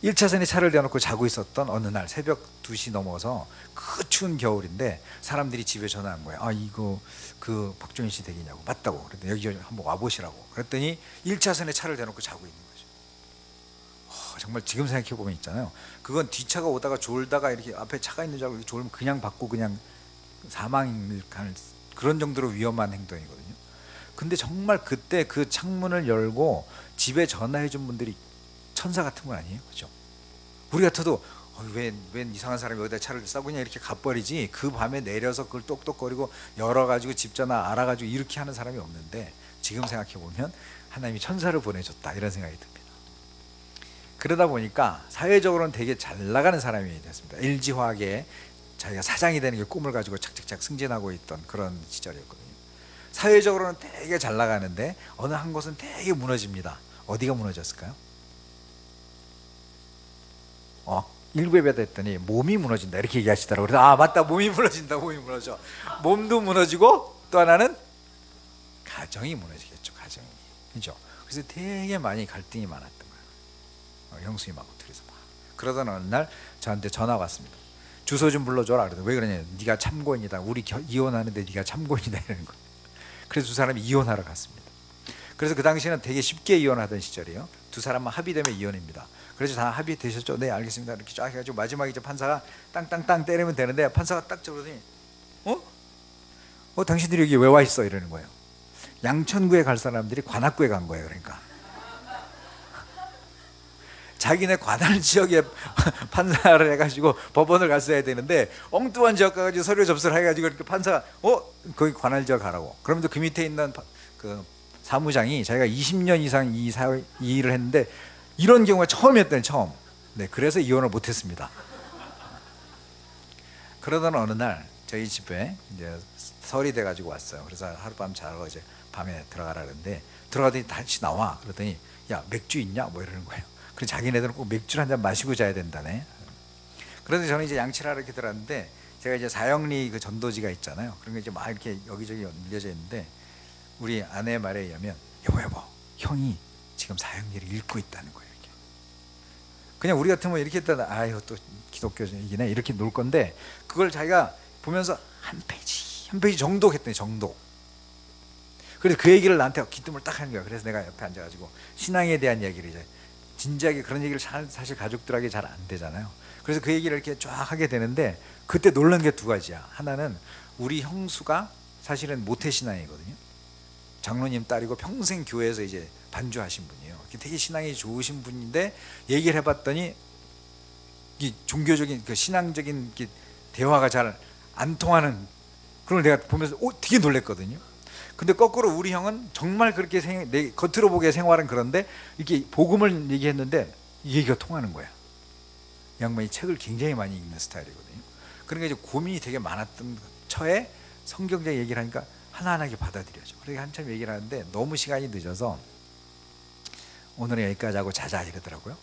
1차선에 차를 대놓고 자고 있었던 어느 날 새벽 2시 넘어서 그 추운 겨울인데 사람들이 집에 전화한 거예요. 아 이거 그 박종인 씨 댁이냐고. 맞다고. 그랬더니 여기 한번 와보시라고. 그랬더니 1차선에 차를 대놓고 자고 있는 거죠. 정말 지금 생각해 보면 있잖아요. 그건 뒷차가 오다가 졸다가 이렇게 앞에 차가 있는 줄 알고 졸면 그냥 받고 그냥 사망을 가는 그런 정도로 위험한 행동이거든요. 근데 정말 그때 그 창문을 열고 집에 전화해 준 분들이 천사 같은 건 아니에요, 그죠? 우리 같아도 웬 이상한 사람이 어디다 차를 싸고 그냥 이렇게 가버리지, 그 밤에 내려서 그걸 똑똑거리고 열어가지고 집 전화 알아가지고 이렇게 하는 사람이 없는데, 지금 생각해 보면 하나님이 천사를 보내줬다 이런 생각이 듭니다. 그러다 보니까 사회적으로는 되게 잘 나가는 사람이 됐습니다. LG화학에 자기가 사장이 되는 게 꿈을 가지고 착착착 승진하고 있던 그런 시절이었거든요. 사회적으로는 되게 잘 나가는데 어느 한 곳은 되게 무너집니다. 어디가 무너졌을까요? 일부에 됐더니 몸이 무너진다 이렇게 얘기하시더라고요. 그래서 아 맞다, 몸이 무너진다. 몸이 무너져. 몸도 무너지고 또 하나는 가정이 무너지겠죠. 가정이. 그죠? 그래서 되게 많이 갈등이 많았던 거예요. 형수님하고 둘이서 막. 그러던 어느 날 저한테 전화가 왔습니다. 주소 좀 불러줘라. 그래서 왜 그러냐. 네가 참고인이다. 우리 이혼하는데 네가 참고인이다 이러는 거예요. 그래서 두 사람이 이혼하러 갔습니다. 그래서 그 당시에는 되게 쉽게 이혼하던 시절이에요. 두 사람만 합의되면 이혼입니다. 그래서 다 합의되셨죠? 네 알겠습니다. 이렇게 쫙 해가지고 마지막에 이제 판사가 땅땅땅 때리면 되는데 판사가 딱 저러더니 당신들이 여기 왜 와 있어? 이러는 거예요. 양천구에 갈 사람들이 관악구에 간 거예요. 그러니까 자기네 관할 지역에 판사를 해가지고 법원을 갔어야 되는데 엉뚱한 지역 가가지고 서류 접수를 해가지고 이렇게 판사가 거기 관할 지역 가라고. 그러면 그 밑에 있는 그 사무장이 자기가 20년 이상 이 일을 했는데 이런 경우가 처음이었더니 처음. 네, 그래서 이혼을 못했습니다. 그러던 어느 날 저희 집에 이제 설이 돼가지고 왔어요. 그래서 하룻밤 자고 이제 밤에 들어가라 그러는데 들어가더니 다시 나와. 그러더니 야 맥주 있냐? 뭐 이러는 거예요. 그래서 자기네들은 꼭 맥주를 한 잔 마시고 자야 된다네. 그래서 저는 이제 양치하러 이렇게 들어갔는데 제가 이제 사형리 그 전도지가 있잖아요. 그런 게 이제 막 이렇게 여기저기 늘려져 있는데 우리 아내 말에 의하면 여보 형이 지금 사형리를 읽고 있다는 거예요. 이렇게. 그냥 우리 같으면 이렇게 했다가 아유 또 기독교이네 이렇게 놀 건데 그걸 자기가 보면서 한 페이지 정독 했더니 정독. 그래서 그 얘기를 나한테 기뜸을 딱 하는 거야. 그래서 내가 옆에 앉아가지고 신앙에 대한 얘기를 이제 진지하게 그런 얘기를 사실 가족들에게 잘 안 되잖아요. 그래서 그 얘기를 이렇게 쫙 하게 되는데 그때 놀란 게 두 가지야. 하나는 우리 형수가 사실은 모태신앙이거든요. 장로님 딸이고 평생 교회에서 이제 반주하신 분이에요. 되게 신앙이 좋으신 분인데 얘기를 해봤더니 이 종교적인 그 신앙적인 대화가 잘 안 통하는 그걸 내가 보면서 되게 놀랬거든요. 근데 거꾸로 우리 형은 정말 그렇게 내 겉으로 보기에 생활은 그런데 이렇게 복음을 얘기했는데 이 얘기가 통하는 거야. 이 양반이 책을 굉장히 많이 읽는 스타일이거든요. 그러니까 이제 고민이 되게 많았던 처에 성경적 얘기를 하니까 하나하나게 받아들여져. 그러니까 한참 얘기를 하는데 너무 시간이 늦어서 오늘은 여기까지 하고 자자 이러더라고요.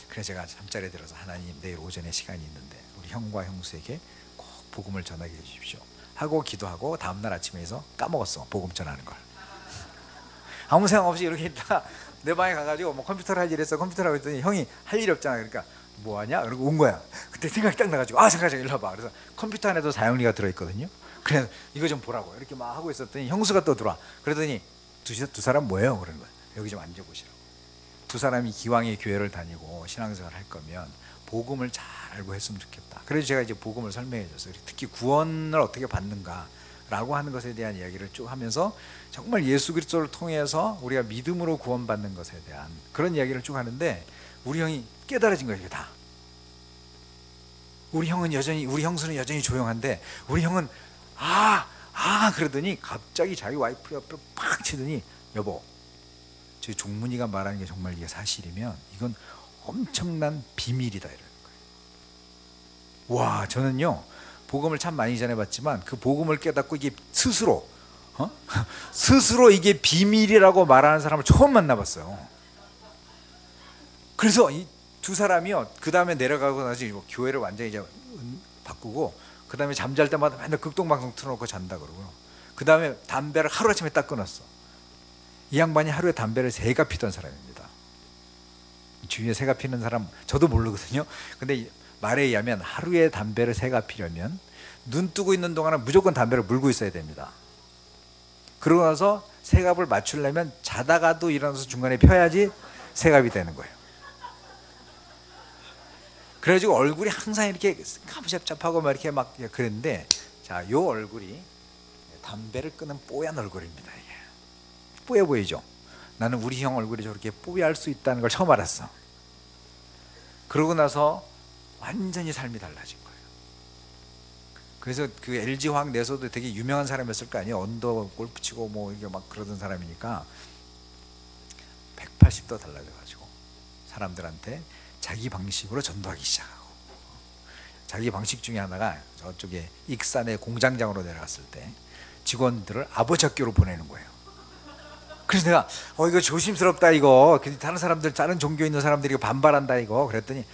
그래서 제가 잠자리에 들어서 하나님 내일 오전에 시간이 있는데 우리 형과 형수에게 꼭 복음을 전하게 해주십시오 하고 기도하고 다음날 아침에 해서 까먹었어. 복음 전하는 걸. 아무 생각 없이 이렇게 있다가 내 방에 가가지고 뭐 컴퓨터를 할 일 했어. 컴퓨터를 하고 있더니 형이 할 일이 없잖아. 그러니까 뭐하냐? 그러고 온 거야. 그때 생각이 딱 나가지고 잠깐 일로 와봐. 그래서 컴퓨터 안에도 사형리가 들어있거든요. 그래서 이거 좀 보라고 이렇게 막 하고 있었더니 형수가 또 들어와. 그러더니 두 사람 뭐예요? 그러는 거야. 여기 좀 앉아보시라고. 두 사람이 기왕에 교회를 다니고 신앙생활 할 거면 복음을 잘 알고 했으면 좋겠다. 그래서 제가 이제 복음을 설명해 줬어요. 특히 구원을 어떻게 받는가라고 하는 것에 대한 이야기를 쭉 하면서 정말 예수 그리스도를 통해서 우리가 믿음으로 구원받는 것에 대한 그런 이야기를 쭉 하는데 우리 형이 깨달아진 거예요. 이게 다. 우리 형수는 여전히 조용한데 우리 형은 그러더니 갑자기 자기 와이프 옆에 팍 치더니 여보 저희 종문이가 말하는 게 정말 이게 사실이면 이건 엄청난 비밀이다 이러는 거예요. 와 저는요 복음을 참 많이 전해봤지만 그 복음을 깨닫고 이게 스스로 이게 비밀이라고 말하는 사람을 처음 만나봤어요. 그래서 이 두 사람이요 그 다음에 내려가고 나서 교회를 완전히 이제 바꾸고 그 다음에 잠잘 때마다 맨날 극동방송 틀어놓고 잔다 그러고요. 그 다음에 담배를 하루아침에 딱 끊었어. 이 양반이 하루에 담배를 3갑 피던 사람입니다. 주위에 새가 피는 사람 저도 모르거든요. 근데 말에 의하면 하루에 담배를 새가 피려면 눈 뜨고 있는 동안은 무조건 담배를 물고 있어야 됩니다. 그러고 나서 새갑을 맞추려면 자다가도 일어나서 중간에 펴야지 새갑이 되는 거예요. 그래가지고 얼굴이 항상 이렇게 까무잡잡하고 막 이렇게 막 그랬는데, 자, 요 얼굴이 담배를 끄는 뽀얀 얼굴입니다. 이게 뽀얘 보이죠? 나는 우리 형 얼굴이 저렇게 뽀얄 수 있다는 걸 처음 알았어. 그러고 나서 완전히 삶이 달라진 거예요. 그래서 그 LG 화학 내에서도 되게 유명한 사람이었을 거 아니에요. 언더 골프 치고 뭐 이게 막 그러던 사람이니까 180도 달라져가지고 사람들한테 자기 방식으로 전도하기 시작하고, 자기 방식 중에 하나가 저쪽에 익산의 공장장으로 내려갔을 때 직원들을 아버지 학교로 보내는 거예요. 그래서 내가 이거 조심스럽다 이거. 다른 사람들, 다른 종교 있는 사람들이 반발한다 이거. 그랬더니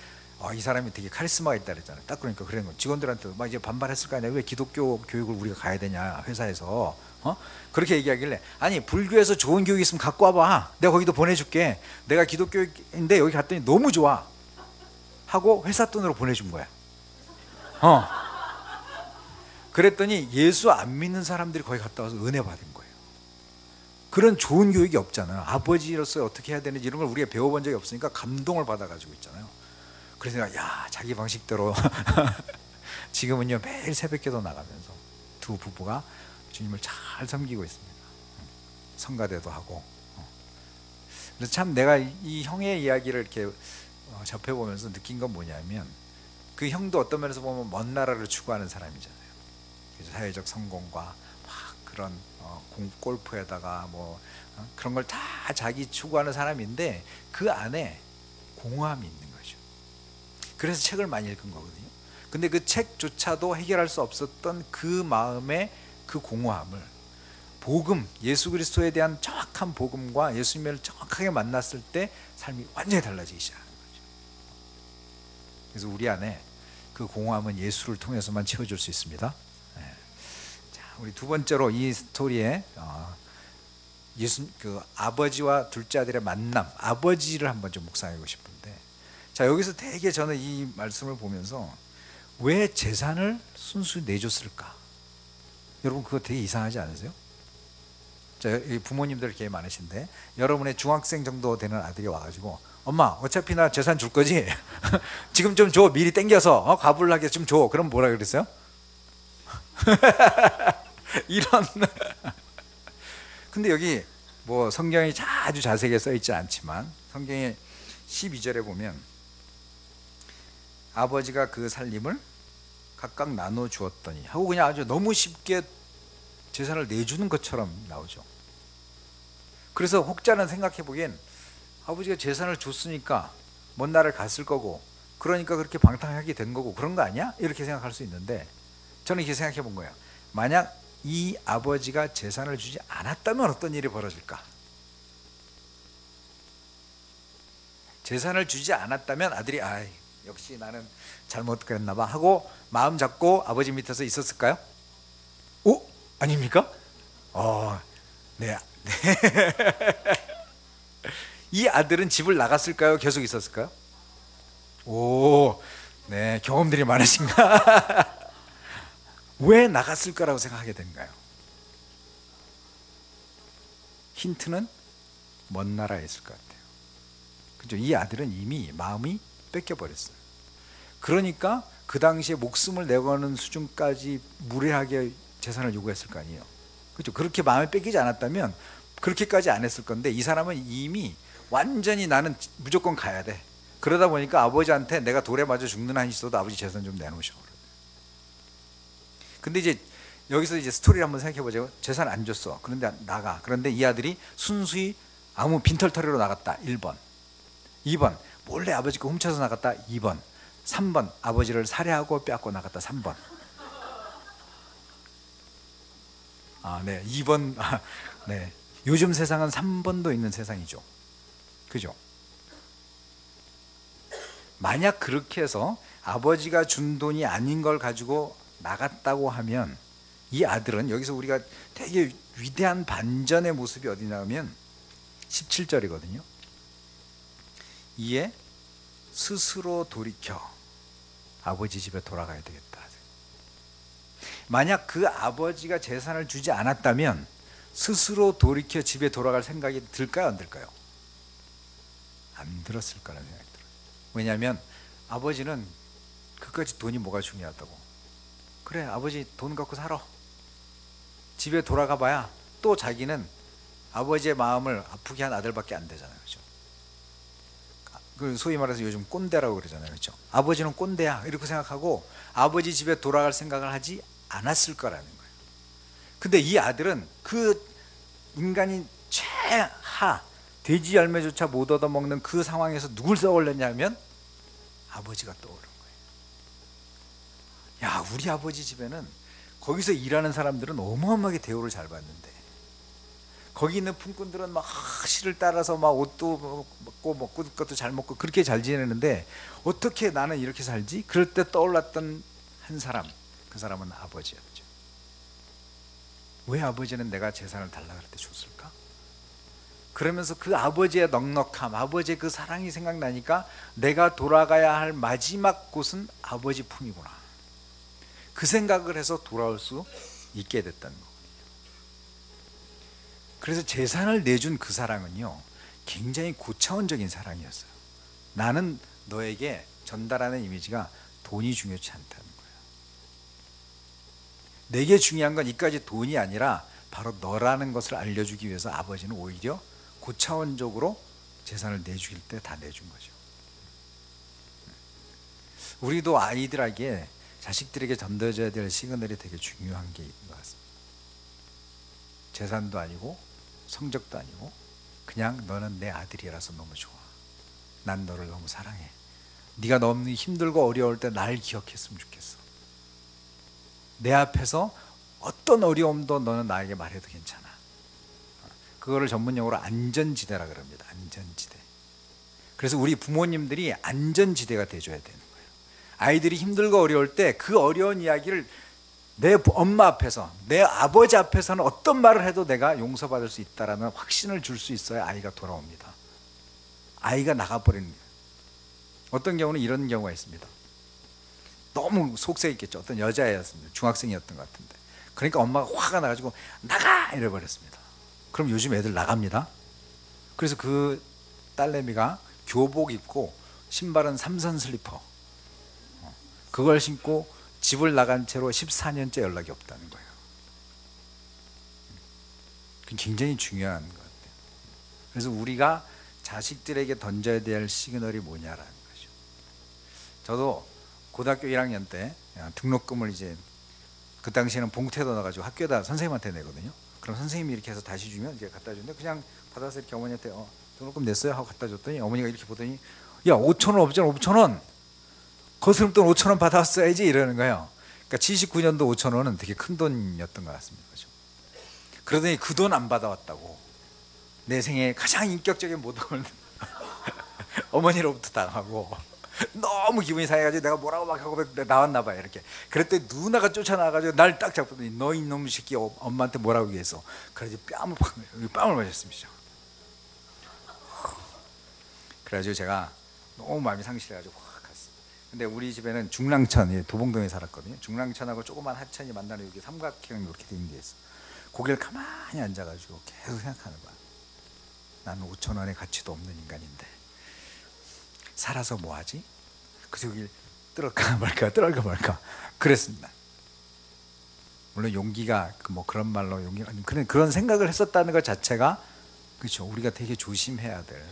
이 사람이 되게 카리스마가 있다 그랬잖아요. 딱 그러니까 그런 거 직원들한테 막 이제 반발했을 거 아니야. 왜 기독교 교육을 우리가 가야 되냐 회사에서. 그렇게 얘기하길래, 아니 불교에서 좋은 교육 있으면 갖고 와봐. 내가 거기도 보내줄게. 내가 기독교인데 여기 갔더니 너무 좋아 하고 회사 돈으로 보내준 거야. 그랬더니 예수 안 믿는 사람들이 거기 갔다 와서 은혜 받은 거예요. 그런 좋은 교육이 없잖아요. 아버지로서 어떻게 해야 되는지 이런 걸 우리가 배워본 적이 없으니까 감동을 받아가지고 있잖아요. 그래서 내가 자기 방식대로 지금은요 매일 새벽기도 나가면서 두 부부가 주님을 잘 섬기고 있습니다. 성가대도 하고. 그래서 참 내가 이 형의 이야기를 이렇게 접해보면서 느낀 건 뭐냐면, 그 형도 어떤 면에서 보면 먼 나라를 추구하는 사람이잖아요. 그래서 사회적 성공과 막 그런 골프에다가 뭐 그런 걸 다 자기 추구하는 사람인데 그 안에 공허함이 있는 거죠. 그래서 책을 많이 읽은 거거든요. 근데 그 책조차도 해결할 수 없었던 그 마음의 그 공허함을 복음, 예수 그리스도에 대한 정확한 복음과 예수님을 정확하게 만났을 때 삶이 완전히 달라지기 시작하는 거죠. 그래서 우리 안에 그 공허함은 예수를 통해서만 채워줄 수 있습니다. 자, 우리 두 번째로 이 스토리에 그 아버지와 둘째 아들의 만남, 아버지를 한번 좀 묵상하고 싶은데, 자, 여기서 되게 저는 이 말씀을 보면서 왜 재산을 순수 내줬을까? 여러분 그거 되게 이상하지 않으세요? 자, 부모님들 이렇게 많으신데 여러분의 중학생 정도 되는 아들이 와가지고, 엄마 어차피 나 재산 줄 거지? 지금 좀 줘. 미리 땡겨서 가불나게 좀 줘. 그럼 뭐라 그랬어요? 이런. 근데 여기 뭐 성경이 아주 자세하게 써 있지 않지만 성경의 12절에 보면 아버지가 그 살림을 각각 나눠 주었더니 하고 그냥 아주 너무 쉽게 재산을 내주는 것처럼 나오죠. 그래서 혹자는 생각해 보기엔 아버지가 재산을 줬으니까 먼 나라를 갔을 거고, 그러니까 그렇게 방탕하게 된 거고 그런 거 아니야? 이렇게 생각할 수 있는데, 저는 이렇게 생각해 본 거예요. 만약 이 아버지가 재산을 주지 않았다면 어떤 일이 벌어질까? 재산을 주지 않았다면 아들이 역시 나는 잘못 그랬나 봐 하고 마음 잡고 아버지 밑에서 있었을까요? 오? 아닙니까? 네. 이 아들은 집을 나갔을까요? 계속 있었을까요? 오, 네, 경험들이 많으신가? 왜 나갔을 거라고 생각하게 된가요? 힌트는 먼 나라에 있을 것 같아요. 그죠? 이 아들은 이미 마음이 뺏겨버렸어요. 그러니까 그 당시에 목숨을 내거는 수준까지 무례하게 재산을 요구했을 거 아니에요. 그렇죠? 그렇게 마음에 뺏기지 않았다면 그렇게까지 안 했을 건데, 이 사람은 이미 완전히 나는 무조건 가야 돼. 그러다 보니까 아버지한테 내가 돌에 맞아 죽는 한이 있어도 아버지 재산 좀 내놓으셔. 근데 이제 여기서 이제 스토리를 한번 생각해 보자고. 재산 안 줬어. 그런데 나가. 그런데 이 아들이 순수히 아무 빈털터리로 나갔다. 1번. 2번. 몰래 아버지 거 훔쳐서 나갔다. 2번. 3번. 아버지를 살해하고 빼앗고 나갔다. 3번. 네. 2번. 네. 요즘 세상은 3번도 있는 세상이죠. 그죠? 만약 그렇게 해서 아버지가 준 돈이 아닌 걸 가지고 나갔다고 하면, 이 아들은, 여기서 우리가 되게 위대한 반전의 모습이 어디냐면 17절이거든요. 이에 스스로 돌이켜 아버지 집에 돌아가야 되겠다. 만약 그 아버지가 재산을 주지 않았다면 스스로 돌이켜 집에 돌아갈 생각이 들까요, 안 들까요? 안 들었을 거라는 생각이 들어요. 왜냐하면 아버지는 그까지 돈이 뭐가 중요하다고. 그래, 아버지 돈 갖고 살아. 집에 돌아가 봐야 또 자기는 아버지의 마음을 아프게 한 아들밖에 안 되잖아요. 그렇죠? 그 소위 말해서 요즘 꼰대라고 그러잖아요. 그렇죠? 아버지는 꼰대야 이렇게 생각하고 아버지 집에 돌아갈 생각을 하지 않았을 거라는 거예요. 근데 이 아들은 그 인간이 최하 돼지 열매조차 못 얻어먹는 그 상황에서 누굴 떠올렸냐면 아버지가 떠오른 거예요. 야, 우리 아버지 집에는 거기서 일하는 사람들은 어마어마하게 대우를 잘 받는데 거기 있는 품꾼들은 막 시를 따라서 막 옷도 먹고 먹을 것도 잘 먹고 그렇게 잘 지내는데 어떻게 나는 이렇게 살지? 그럴 때 떠올랐던 한 사람, 그 사람은 아버지였죠. 왜 아버지는 내가 재산을 달라 그럴 때 줬을까? 그러면서 그 아버지의 넉넉함, 아버지의 그 사랑이 생각나니까 내가 돌아가야 할 마지막 곳은 아버지 품이구나. 그 생각을 해서 돌아올 수 있게 됐다는 거거든요. 그래서 재산을 내준 그 사랑은요, 굉장히 고차원적인 사랑이었어요. 나는 너에게 전달하는 이미지가 돈이 중요치 않다는 거예요. 내게 중요한 건 이까지 돈이 아니라 바로 너라는 것을 알려주기 위해서 아버지는 오히려 고차원적으로 재산을 내줄 때 다 내준 거죠. 우리도 아이들에게, 자식들에게 전달줘야 될 시그널이 되게 중요한 게 있는 것 같습니다. 재산도 아니고 성적도 아니고 그냥 너는 내 아들이라서 너무 좋아. 난 너를 너무 사랑해. 네가 너무 힘들고 어려울 때 날 기억했으면 좋겠어. 내 앞에서 어떤 어려움도 너는 나에게 말해도 괜찮아. 그거를 전문용어로 안전지대라 그럽니다. 안전지대. 그래서 우리 부모님들이 안전지대가 돼줘야 되는 거예요. 아이들이 힘들고 어려울 때 그 어려운 이야기를 내 엄마 앞에서, 내 아버지 앞에서는 어떤 말을 해도 내가 용서받을 수 있다라는 확신을 줄 수 있어야 아이가 돌아옵니다. 아이가 나가버리는 거예요. 어떤 경우는 이런 경우가 있습니다. 너무 속세있겠죠. 어떤 여자애였습니다. 중학생이었던 것 같은데. 그러니까 엄마가 화가 나가지고 나가! 이래버렸습니다. 그럼 요즘 애들 나갑니다. 그래서 그 딸내미가 교복 입고 신발은 삼선 슬리퍼, 그걸 신고 집을 나간 채로 14년째 연락이 없다는 거예요. 굉장히 중요한 것 같아요. 그래서 우리가 자식들에게 던져야 될 시그널이 뭐냐라는 거죠. 저도 고등학교 1학년 때 등록금을 이제 그 당시에는 봉투에다 넣어가지고 학교에다 선생님한테 내거든요. 그럼 선생님이 이렇게 해서 다시 주면 이제 갖다 주는데 그냥 받아서 이렇게 어머니한테 등록금 냈어요 하고 갖다 줬더니 어머니가 이렇게 보더니 야 5,000원 없잖아 5,000원 거스름돈 5,000원 받아왔어야지 이러는 거예요. 그러니까 79년도 5,000원은 되게 큰 돈이었던 것 같습니다. 그렇죠? 그러더니 그 돈 안 받아왔다고 내 생애 가장 인격적인 모독을 어머니로부터 당하고 너무 기분이 상해가지고 내가 뭐라고 막 하고 나왔나 봐요. 이렇게 그랬더니 누나가 쫓아나가지고 날 딱 잡더니 너 이놈 새끼 엄마한테 뭐라고 얘기했어. 그래서 뺨을 맞았습니다. 그래가지고 제가 너무 마음이 상실해가지고 확 갔어요. 근데 우리 집에는 중랑천, 도봉동에 살았거든요. 중랑천하고 조그만 하천이 만나는 여기 삼각형 이렇게 된 데 있어. 거기를 가만히 앉아가지고 계속 생각하는 거야. 나는 5,000원의 가치도 없는 인간인데 살아서 뭐하지? 그래서 여기 뜰까 말까 그랬습니다. 물론 용기가 뭐 그런 말로 용기가 그런 생각을 했었다는 것 자체가 그렇죠. 우리가 되게 조심해야 될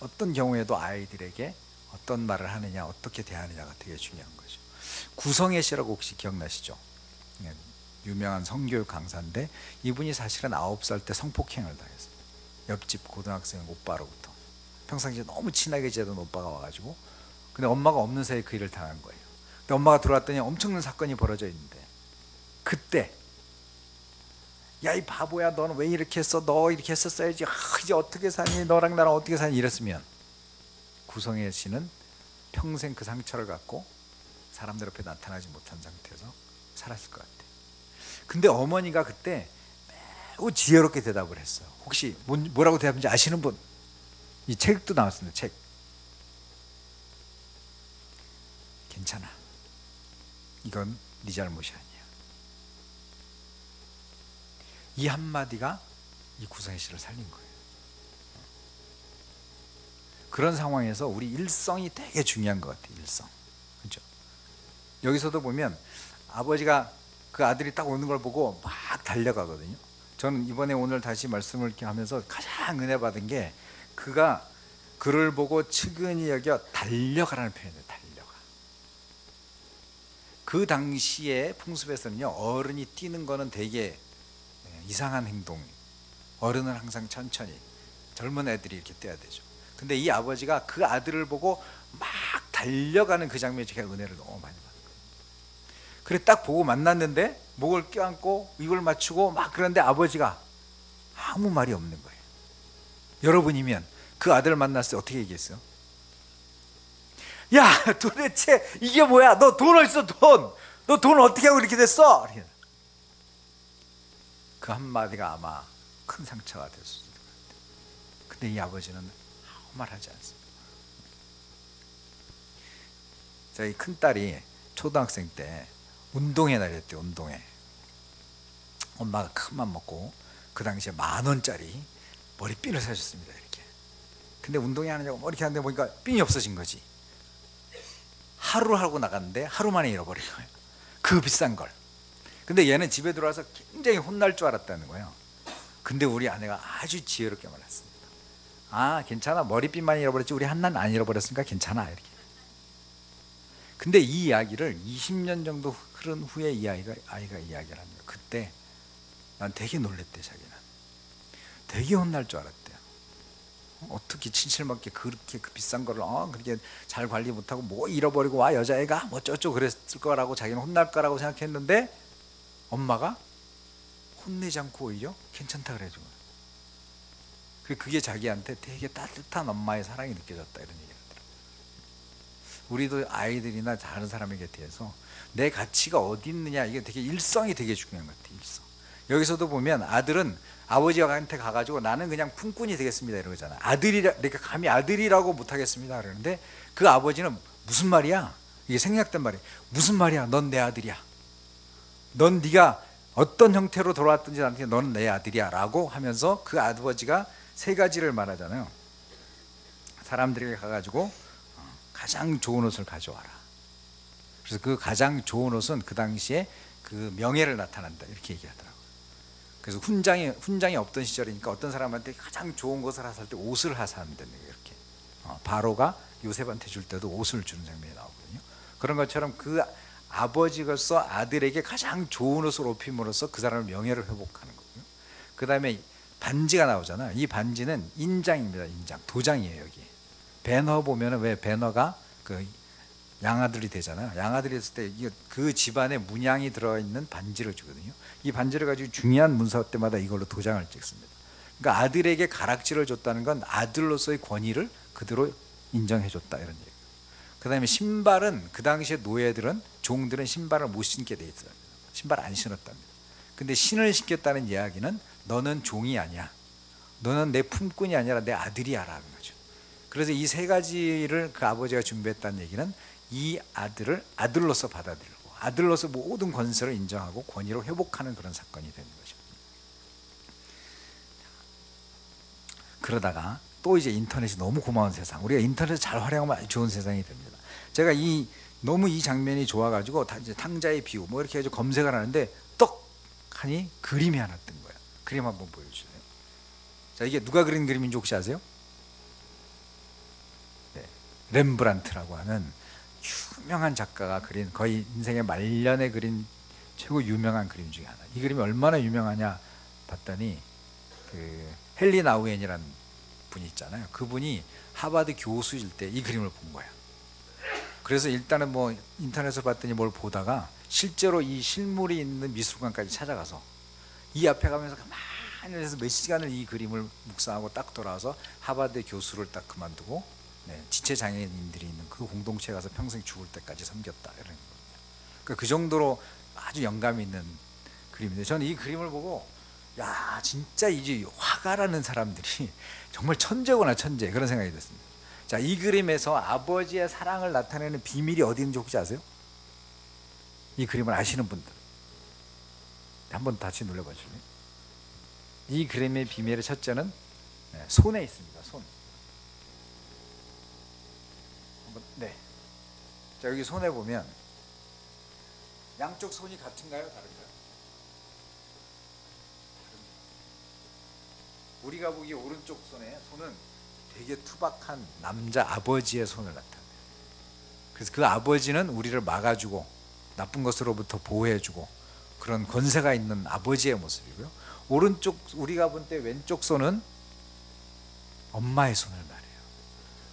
어떤 경우에도 아이들에게 어떤 말을 하느냐 어떻게 대하느냐가 되게 중요한 거죠. 구성애 씨라고 혹시 기억나시죠? 유명한 성교육 강사인데 이분이 사실은 9살 때 성폭행을 당했어요. 옆집 고등학생 오빠로부터. 평상시에 너무 친하게 지내던 오빠가 와가지고 근데 엄마가 없는 사이에 그 일을 당한 거예요. 근데 엄마가 들어왔더니 엄청난 사건이 벌어져 있는데 그때 야 이 바보야 너는 왜 이렇게 했어? 너 이렇게 했었어야지. 이제 어떻게 사니? 너랑 나랑 어떻게 사니? 이랬으면 구성애 씨는 평생 그 상처를 갖고 사람들 앞에 나타나지 못한 상태에서 살았을 것 같아요. 근데 어머니가 그때 매우 지혜롭게 대답을 했어요. 혹시 뭐라고 대답했는지 아시는 분? 이 책도 나왔습니다. 책. 괜찮아. 이건 네 잘못이 아니야. 이 한마디가 이 구성의 씨를 살린 거예요. 그런 상황에서 우리 일성이 되게 중요한 것 같아요. 일성. 그렇죠? 여기서도 보면 아버지가 그 아들이 딱 오는 걸 보고 막 달려가거든요. 저는 이번에 오늘 다시 말씀을 이렇게 하면서 가장 은혜 받은 게 그가 그를 보고 측은히 여겨 달려가라는 표현이에요. 달려가. 그 당시에 풍습에서는요, 어른이 뛰는 거는 되게 이상한 행동. 어른은 항상 천천히, 젊은 애들이 이렇게 뛰어야 되죠. 근데 이 아버지가 그 아들을 보고 막 달려가는 그 장면이 제가 은혜를 너무 많이 받았어요. 그래 딱 보고 만났는데 목을 껴안고 입을 맞추고 막 그런데 아버지가 아무 말이 없는 거예요. 여러분이면 그 아들을 만났을 때 어떻게 얘기했어요? 야, 도대체 이게 뭐야? 너 돈 어딨어? 돈! 너 돈 어떻게 하고 이렇게 됐어? 그 한마디가 아마 큰 상처가 됐을 수도 있어요. 근데 이 아버지는 아무 말 하지 않습니다. 저희 큰딸이 초등학생 때 운동회 다녔대요. 운동회. 엄마가 큰 맘 먹고 그 당시에 10,000원짜리 머리핀을 사줬습니다. 이렇게. 근데 운동회 하느냐고 뭐 이렇게 하는데 보니까 핀이 없어진 거지. 하루 하고 나갔는데 하루 만에 잃어버린 거예요. 그 비싼 걸. 근데 얘는 집에 들어와서 굉장히 혼날 줄 알았다는 거예요. 근데 우리 아내가 아주 지혜롭게 말했습니다. 아, 괜찮아. 머리핀만 잃어버렸지 우리 한난 안 잃어버렸으니까 괜찮아. 이렇게. 근데 이 이야기를 20년 정도 흐른 후에 이 아이가 이야기를 합니다. 그때 난 되게 놀랬대. 자기는 되게 혼날 줄 알았대요. 어떻게 친칠맞게 그렇게 그 비싼 거를 그렇게 잘 관리 못하고 뭐 잃어버리고 와 여자애가 뭐 어쩌고 그랬을 거라고 자기는 혼날 거라고 생각했는데 엄마가 혼내지 않고 오히려 괜찮다 그래준 거예요. 그게 자기한테 되게 따뜻한 엄마의 사랑이 느껴졌다 이런 얘기를 하더라고요. 우리도 아이들이나 다른 사람에게 대해서 내 가치가 어디 있느냐 이게 되게 일성이 되게 중요한 것 같아요. 일성. 여기서도 보면 아들은 아버지한테 가가지고 나는 그냥 품꾼이 되겠습니다 이러잖아요. 아들이라 내가 감히 아들이라고 못하겠습니다 그러는데 그 아버지는 무슨 말이야? 이게 생략된 말이에요. 무슨 말이야? 넌 내 아들이야. 넌 네가 어떤 형태로 돌아왔든지 나한테 너는 내 아들이야 라고 하면서 그 아버지가 3가지를 말하잖아요. 사람들에게 가가지고 가장 좋은 옷을 가져와라. 그래서 그 가장 좋은 옷은 그 당시에 그 명예를 나타낸다 이렇게 얘기하더라고요. 그래서 훈장이 없던 시절이니까 어떤 사람한테 가장 좋은 것을 하사할 때 옷을 하사한다는 거예요. 이렇게 바로가 요셉한테 줄 때도 옷을 주는 장면이 나오거든요. 그런 것처럼 그 아버지로서 아들에게 가장 좋은 옷을 입힘으로써 그 사람의 명예를 회복하는 거고요. 그 다음에 반지가 나오잖아요. 이 반지는 인장입니다. 인장, 도장이에요. 여기 배너 보면은 왜 배너가 그 양아들이 되잖아요. 양아들이 됐을 때 그 집안에 문양이 들어있는 반지를 주거든요. 이 반지를 가지고 중요한 문서 때마다 이걸로 도장을 찍습니다. 그러니까 아들에게 가락지를 줬다는 건 아들로서의 권위를 그대로 인정해줬다 이런 얘기예요. 그 다음에 신발은 그 당시에 노예들은 종들은 신발을 못 신게 돼 있어요. 신발 안 신었답니다. 근데 신을 신겼다는 이야기는 너는 종이 아니야. 너는 내 품꾼이 아니라 내 아들이야 라는 거죠. 그래서 이 3가지를 그 아버지가 준비했다는 얘기는 이 아들을 아들로서 받아들이고 아들로서 모든 권세를 인정하고 권위를 회복하는 그런 사건이 되는 거죠. 그러다가 또 이제 인터넷이 너무 고마운 세상, 우리가 인터넷을 잘 활용하면 아주 좋은 세상이 됩니다. 제가 너무 이 장면이 좋아가지고 이제 탕자의 비유 뭐 이렇게 해서 검색을 하는데 떡하니 그림이 하나 뜬 거예요. 그림 한번 보여주세요. 자, 이게 누가 그린 그림인지 혹시 아세요? 네, 렘브란트라고 하는 유명한 작가가 그린, 거의 인생의 말년에 그린 최고 유명한 그림 중에 하나. 이 그림이 얼마나 유명하냐 봤더니 그 헨리 나우엔이라는 분이 있잖아요. 그분이 하버드 교수일 때 이 그림을 본 거야. 그래서 일단은 뭐 인터넷을 봤더니 뭘 보다가 실제로 이 실물이 있는 미술관까지 찾아가서 이 앞에 가면서 가만히 해서 몇 시간을 이 그림을 묵상하고 딱 돌아와서 하버드 교수를 딱 그만두고 지체 장애인들이 있는 그 공동체에 가서 평생 죽을 때까지 섬겼다 이런 겁니다. 그러니까 그 정도로 아주 영감이 있는 그림인데 저는 이 그림을 보고 야, 진짜 이제 화가라는 사람들이 정말 천재구나, 천재, 그런 생각이 됐습니다. 자, 이 그림에서 아버지의 사랑을 나타내는 비밀이 어디 있는지 혹시 아세요? 이 그림을 아시는 분들 한번 다시 눌러봐 주세요. 이 그림의 비밀의 첫째는 손에 있습니다. 손. 한번, 네. 자, 여기 손에 보면 양쪽 손이 같은가요? 다른가요? 우리가 보기 오른쪽 손은 되게 투박한 남자 아버지의 손을 나타내요. 그래서 그 아버지는 우리를 막아주고 나쁜 것으로부터 보호해주고 그런 권세가 있는 아버지의 모습이고요. 오른쪽 우리가 볼 때 왼쪽 손은 엄마의 손을 말해요.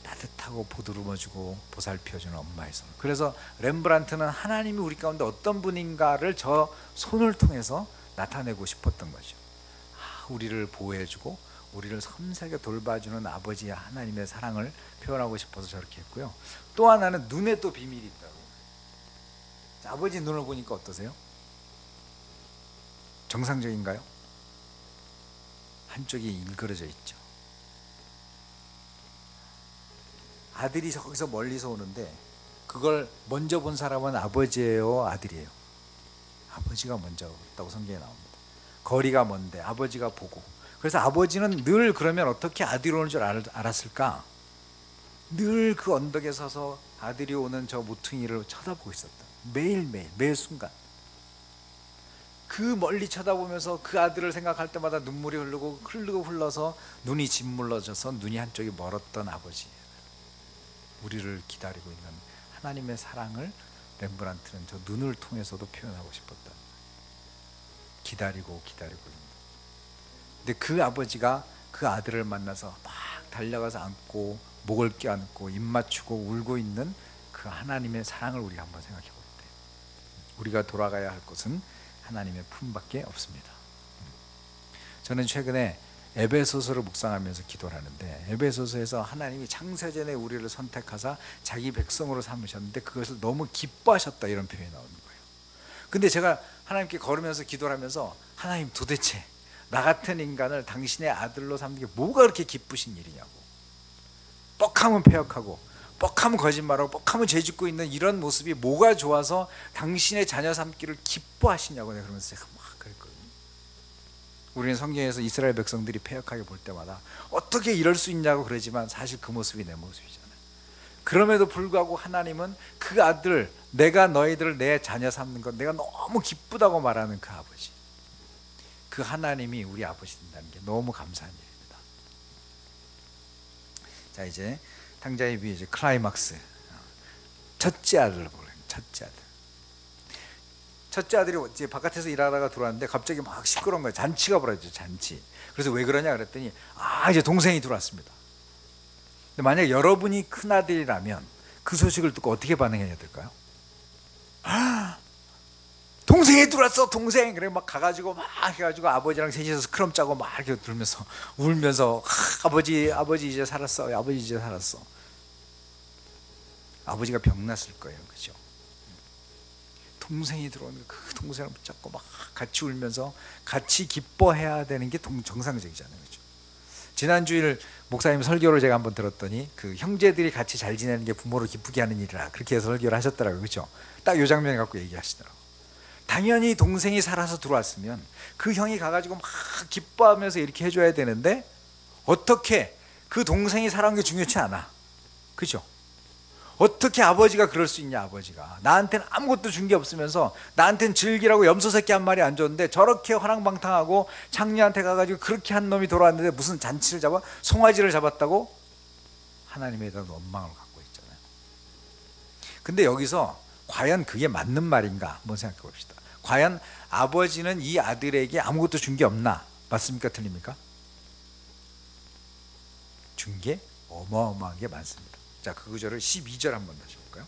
따뜻하고 보드름어주고 보살펴주는 엄마의 손. 그래서 렘브란트는 하나님이 우리 가운데 어떤 분인가를 저 손을 통해서 나타내고 싶었던 거죠. 우리를 보호해주고 우리를 섬세하게 돌봐주는 아버지의 하나님의 사랑을 표현하고 싶어서 저렇게 했고요. 또 하나는 눈에 또 비밀이 있다고. 자, 아버지 눈을 보니까 어떠세요? 정상적인가요? 한쪽이 일그러져 있죠. 아들이 저기서 멀리서 오는데 그걸 먼저 본 사람은 아버지예요, 아들이에요? 아버지가 먼저 왔다고 성경에 나옵니다. 거리가 먼데 아버지가 보고. 그래서 아버지는 늘 그러면 어떻게 아들이 오는 줄 알았을까? 늘 그 언덕에 서서 아들이 오는 저 모퉁이를 쳐다보고 있었다. 매일매일, 매 순간. 그 멀리 쳐다보면서 그 아들을 생각할 때마다 눈물이 흘러서 눈이 짓물러져서 눈이 한쪽이 멀었던 아버지. 우리를 기다리고 있는 하나님의 사랑을 렘브란트는 저 눈을 통해서도 표현하고 싶었다. 기다리고 있는. 근데 그 아버지가 그 아들을 만나서 막 달려가서 안고 목을 껴안고 입 맞추고 울고 있는 그 하나님의 사랑을 우리가 한번 생각해 볼 때 우리가 돌아가야 할 곳은 하나님의 품밖에 없습니다. 저는 최근에 에베소서를 묵상하면서 기도를 하는데 에베소서에서 하나님이 창세전에 우리를 선택하사 자기 백성으로 삼으셨는데 그것을 너무 기뻐하셨다 이런 표현이 나오는 거예요. 근데 제가 하나님께 걸으면서 기도를 하면서 하나님 도대체 나 같은 인간을 당신의 아들로 삼는 게 뭐가 그렇게 기쁘신 일이냐고. 뻑하면 패역하고 뻑하면 거짓말하고 뻑하면 죄짓고 있는 이런 모습이 뭐가 좋아서 당신의 자녀 삼기를 기뻐하시냐고 내가 그러면서 제가 막 그랬거든요. 우리는 성경에서 이스라엘 백성들이 패역하게 볼 때마다 어떻게 이럴 수 있냐고 그러지만 사실 그 모습이 내 모습이잖아요. 그럼에도 불구하고 하나님은 그 아들 내가 너희들을 내 자녀 삼는 것 내가 너무 기쁘다고 말하는 그 아버지, 그 하나님이 우리 아버지 된다는 게 너무 감사한 일입니다. 자, 이제 탕자의 위에 이제 클라이막스, 첫째 아들을 보래요. 첫째 아들이 이제 바깥에서 일하다가 들어왔는데 갑자기 막 시끄러운 거예요. 잔치가 벌어졌죠, 잔치. 그래서 왜 그러냐 그랬더니 이제 동생이 들어왔습니다. 근데 만약 여러분이 큰 아들이라면 그 소식을 듣고 어떻게 반응해야 될까요? 동생이 들어왔어, 동생. 그래 막 가가지고 막 해가지고 아버지랑 셋이서 스크럼 짜고 막 이렇게 들면서 울면서 아버지 이제 살았어, 아버지 이제 살았어. 아버지가 병났을 거예요, 그죠? 동생이 들어오면 그 동생을 붙잡고 막 같이 울면서 같이 기뻐해야 되는 게 정상적이잖아요, 그죠? 지난 주일 목사님 설교를 제가 한번 들었더니 그 형제들이 같이 잘 지내는 게 부모를 기쁘게 하는 일이라 그렇게 해서 설교를 하셨더라고요, 그죠? 딱 이 장면 갖고 얘기하시더라고요. 당연히 동생이 살아서 들어왔으면 그 형이 가가지고 막 기뻐하면서 이렇게 해줘야 되는데 어떻게 그 동생이 살아온 게 중요치 않아, 그죠? 어떻게 아버지가 그럴 수 있냐. 아버지가 나한테는 아무것도 준 게 없으면서 나한테는 즐기라고 염소 새끼 한 마리 안 줬는데 저렇게 화랑방탕하고 장녀한테 가가지고 그렇게 한 놈이 돌아왔는데 무슨 잔치를 잡아 송아지를 잡았다고 하나님에 대한 원망을 갖고 있잖아요. 근데 여기서 과연 그게 맞는 말인가 한번 생각해 봅시다. 과연 아버지는 이 아들에게 아무것도 준 게 없나? 맞습니까, 틀립니까? 준 게 어마어마하게 많습니다. 자, 그 구절을 12절 한번 다시 볼까요?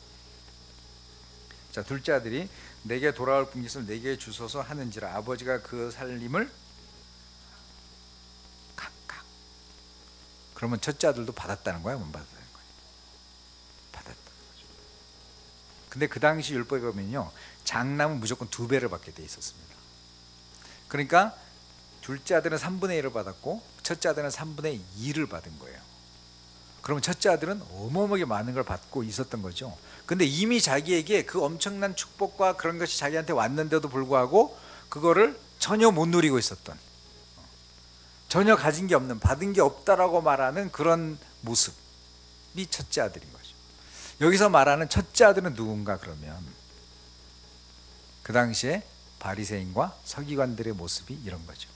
자, 둘째 아들이 내게 돌아올 분깃을 내게 주소서 하는지라 아버지가 그 살림을 각각. 그러면 첫째 아들도 받았다는 거야, 못 받았다는 거야? 받았다는 거죠. 근데 그 당시 율법에 보면요, 장남은 무조건 2배를 받게 돼 있었습니다. 그러니까 둘째 아들은 3분의 1을 받았고 첫째 아들은 3분의 2를 받은 거예요. 그러면 첫째 아들은 어마어마하게 많은 걸 받고 있었던 거죠. 근데 이미 자기에게 그 엄청난 축복과 그런 것이 자기한테 왔는데도 불구하고 그거를 전혀 못 누리고 있었던, 전혀 가진 게 없는, 받은 게 없다라고 말하는 그런 모습이 첫째 아들인 거죠. 여기서 말하는 첫째 아들은 누군가 그러면 그 당시에 바리새인과 서기관들의 모습이 이런 거죠.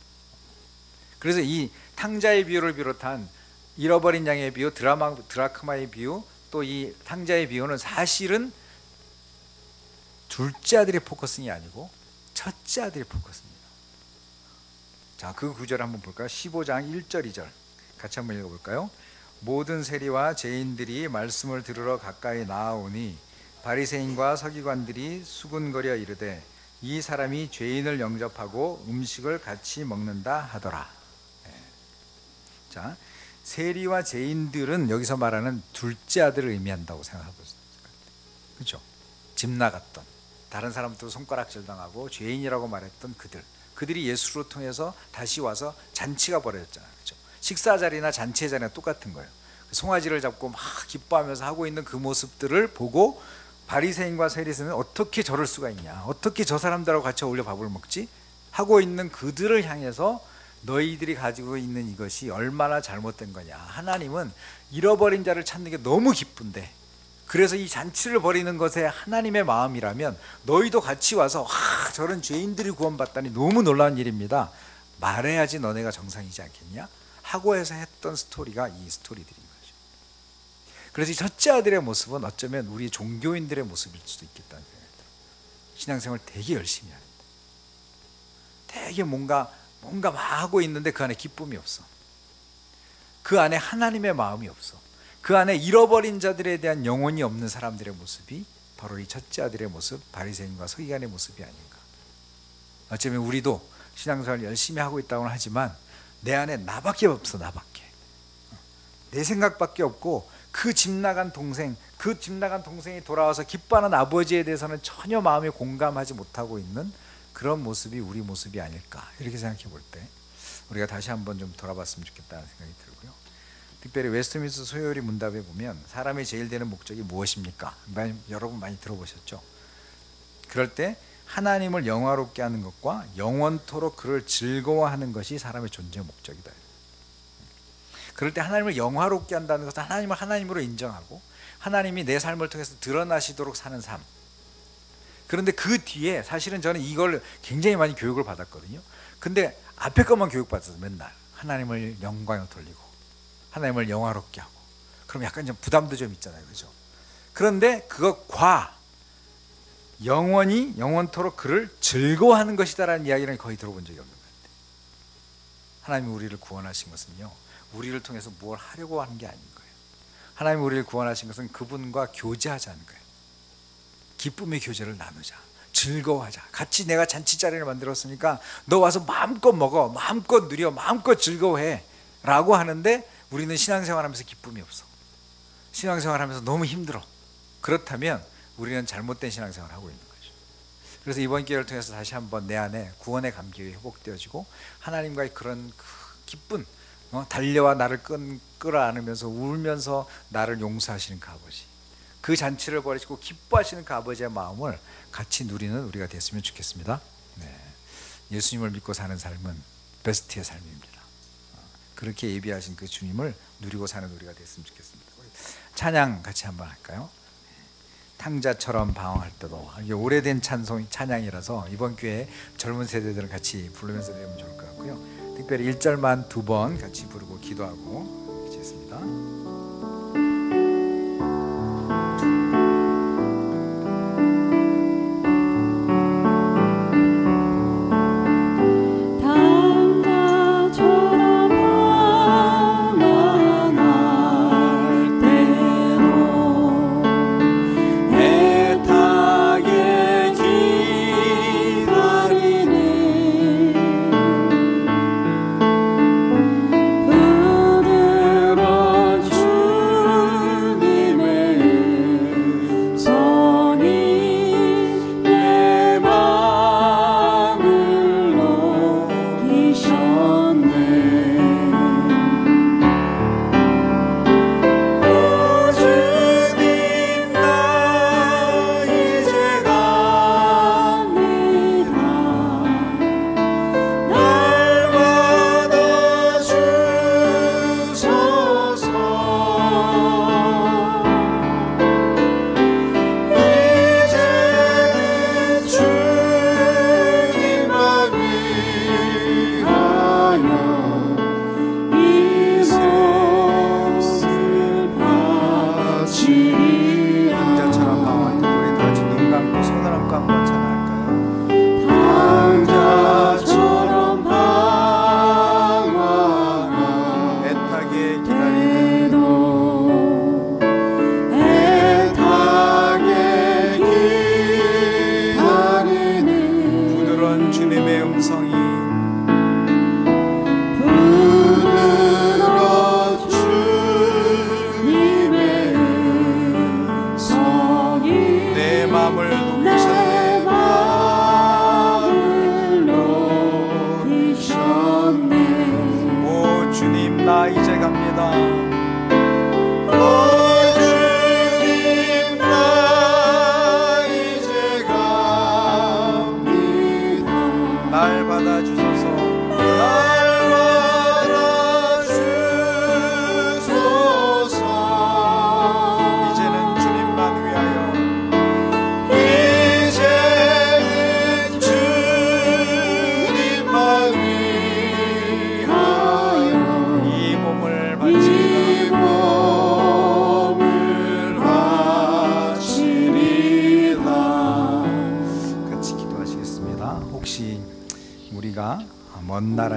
그래서 이 탕자의 비유를 비롯한 잃어버린 양의 비유, 드라크마의 비유, 또 이 탕자의 비유는 사실은 둘째 아들의 포커싱이 아니고 첫째 아들의 포커스입니다. 자, 그 구절 한번 볼까요? 15장 1절 2절 같이 한번 읽어볼까요? 모든 세리와 죄인들이 말씀을 들으러 가까이 나아오니 바리새인과 서기관들이 수군거려 이르되 이 사람이 죄인을 영접하고 음식을 같이 먹는다 하더라. 자, 세리와 죄인들은 여기서 말하는 둘째 아들을 의미한다고 생각하고 있어요. 그렇죠? 집 나갔던, 다른 사람들 손가락질 당하고 죄인이라고 말했던 그들이 예수를 통해서 다시 와서 잔치가 벌어졌잖아요. 그렇죠? 식사 자리나 잔치의 자리나 똑같은 거예요. 송아지를 잡고 막 기뻐하면서 하고 있는 그 모습들을 보고 바리새인과 세리새는 어떻게 저럴 수가 있냐, 어떻게 저 사람들하고 같이 어울려 밥을 먹지 하고 있는 그들을 향해서 너희들이 가지고 있는 이것이 얼마나 잘못된 거냐, 하나님은 잃어버린 자를 찾는 게 너무 기쁜데, 그래서 이 잔치를 벌이는 것에 하나님의 마음이라면 너희도 같이 와서 저런 죄인들이 구원받다니 너무 놀라운 일입니다, 말해야지 너네가 정상이지 않겠냐 하고 해서 했던 스토리가 이 스토리들인 거죠. 그래서 이 첫째 아들의 모습은 어쩌면 우리 종교인들의 모습일 수도 있겠다는 생각이 들어요. 신앙생활 되게 열심히 하는데, 되게 뭔가 막 하고 있는데 그 안에 기쁨이 없어. 그 안에 하나님의 마음이 없어. 그 안에 잃어버린 자들에 대한 영혼이 없는 사람들의 모습이 바로 이 첫째 아들의 모습, 바리새인과 서기관의 모습이 아닌가. 어쩌면 우리도 신앙생활 열심히 하고 있다고는 하지만 내 안에 나밖에 없어. 나밖에. 내 생각밖에 없고 그 집 나간 동생이 돌아와서 기뻐하는 아버지에 대해서는 전혀 마음에 공감하지 못하고 있는 그런 모습이 우리 모습이 아닐까, 이렇게 생각해 볼 때 우리가 다시 한번 좀 돌아봤으면 좋겠다는 생각이 들고요. 특별히 웨스트민스터 소요리 문답에 보면 사람이 제일 되는 목적이 무엇입니까? 여러분 많이 들어보셨죠? 그럴 때 하나님을 영화롭게 하는 것과 영원토록 그를 즐거워하는 것이 사람의 존재 목적이다. 그럴 때 하나님을 영화롭게 한다는 것은 하나님을 하나님으로 인정하고 하나님이 내 삶을 통해서 드러나시도록 사는 삶. 그런데 그 뒤에 사실은 저는 이걸 굉장히 많이 교육을 받았거든요. 근데 앞에 것만 교육받았어요. 맨날 하나님을 영광에 돌리고 하나님을 영화롭게 하고, 그럼 약간 좀 부담도 좀 있잖아요. 그죠? 그런데 그것과 영원토록 그를 즐거워하는 것이다라는 이야기는 거의 들어본 적이 없는 것 같아요. 하나님이 우리를 구원하신 것은요, 우리를 통해서 뭘 하려고 하는 게 아닌 거예요. 하나님이 우리를 구원하신 것은 그분과 교제하자는 거예요. 기쁨의 교제를 나누자, 즐거워하자. 같이 내가 잔치자리를 만들었으니까 너 와서 마음껏 먹어, 마음껏 누려, 마음껏 즐거워해 라고 하는데 우리는 신앙생활하면서 기쁨이 없어. 신앙생활하면서 너무 힘들어. 그렇다면 우리는 잘못된 신앙생활을 하고 있는 거죠. 그래서 이번 기회를 통해서 다시 한번 내 안에 구원의 감격이 회복되어지고 하나님과의 그런 기쁜, 달려와 나를 끌어안으면서 울면서 나를 용서하시는 그 아버지, 그 잔치를 벌이시고 기뻐하시는 그 아버지의 마음을 같이 누리는 우리가 됐으면 좋겠습니다. 네. 예수님을 믿고 사는 삶은 베스트의 삶입니다. 그렇게 예비하신 그 주님을 누리고 사는 우리가 됐으면 좋겠습니다. 찬양 같이 한번 할까요? 탕자처럼 방황할 때도. 이게 오래된 찬양이라서 이번 기회에 젊은 세대들은 같이 부르면서 드리면 좋을 것 같고요. 특별히 1절만 2번 같이 부르고 기도하고 계시겠습니다. 부르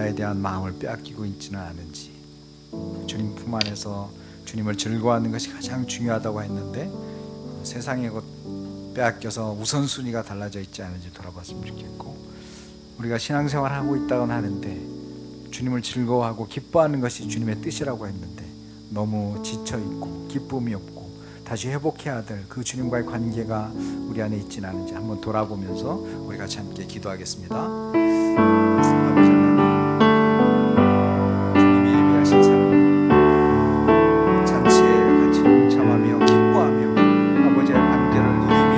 나에 대한 마음을 빼앗기고 있지는 않은지, 주님 품 안에서 주님을 즐거워하는 것이 가장 중요하다고 했는데 세상의 것 빼앗겨서 우선순위가 달라져 있지 않은지 돌아봤으면 좋겠고, 우리가 신앙생활을 하고 있다고는 하는데 주님을 즐거워하고 기뻐하는 것이 주님의 뜻이라고 했는데 너무 지쳐있고 기쁨이 없고 다시 회복해야 될 그 주님과의 관계가 우리 안에 있지는 않은지 한번 돌아보면서 우리 같이 함께 기도하겠습니다. 아버지 하나님, 주님이 예배하신 사람 잔치에 같이 동참하며 기뻐하며 아버지의 관계를 누리며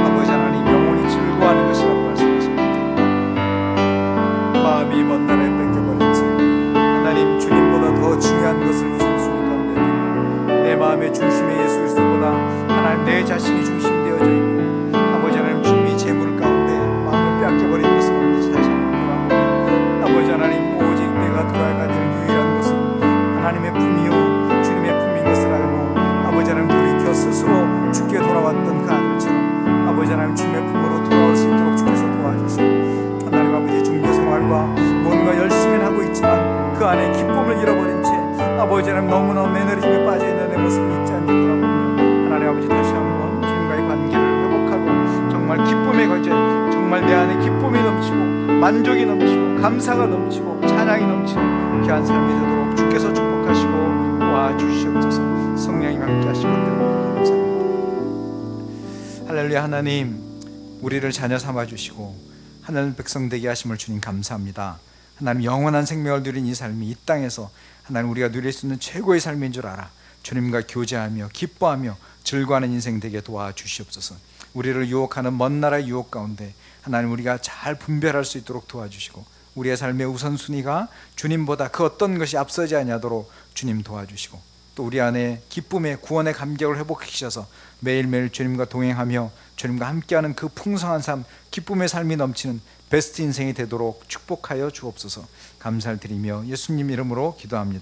아버지 하나님 영혼이 즐거워하는 것이라고 말씀하십니다. 마음이 먼 나라에 뺏겨버린 채 하나님 주님보다 더 중요한 것을 우선순위 가운데 두고 내 마음의 중심에 예수 그리스도보다 하나님 내 자신이 중심되어져 있고 아버지 하나님 주님이 재물 가운데 마음을 빼앗겨버린 것을 없는지 다시 한번 돌아보며 아버지 하나님 오직 내가 돌아가야 될 유일한 것은 하나님의 품이요 주님의 품인 것을 알고 아버지 하나님 돌이켜 스스로 주께 돌아왔던 그 아들처럼 아버지 하나님 주님의 품으로 돌아올 수 있도록 주께서 도와주시고 하나님 아버지 종교생활과 뭔가 열심히 하고 있지만 그 안에 기쁨을 잃어버린 채 아버지 하나님 너무나 매너리즘에 빠져있는 내 모습이 있지 않게 돌아보며 하나님 아버지 다시 한번 주님과의 관계를 회복하고 정말 기쁨의 거제, 정말 내 안에 기쁨이 넘치고 만족이 넘치고 감사가 넘치고 찬양이 넘치는 귀한 삶이 되도록 주께서 축복하시고 도와주시옵소서. 성령님 함께 하시고 감사합니다. 할렐루야. 하나님 우리를 자녀 삼아주시고 하나님 백성 되게 하심을 주님 감사합니다. 하나님 영원한 생명을 누린 이 삶이 이 땅에서 하나님 우리가 누릴 수 있는 최고의 삶인 줄 알아 주님과 교제하며 기뻐하며 즐거워하는 인생 되게 도와주시옵소서. 우리를 유혹하는 먼 나라의 유혹 가운데 하나님 우리가 잘 분별할 수 있도록 도와주시고 우리의 삶의 우선순위가 주님보다 그 어떤 것이 앞서지 아니하도록 주님 도와주시고 또 우리 안에 기쁨의 구원의 감격을 회복시켜서 매일매일 주님과 동행하며 주님과 함께하는 그 풍성한 삶, 기쁨의 삶이 넘치는 베스트 인생이 되도록 축복하여 주옵소서. 감사를 드리며 예수님 이름으로 기도합니다.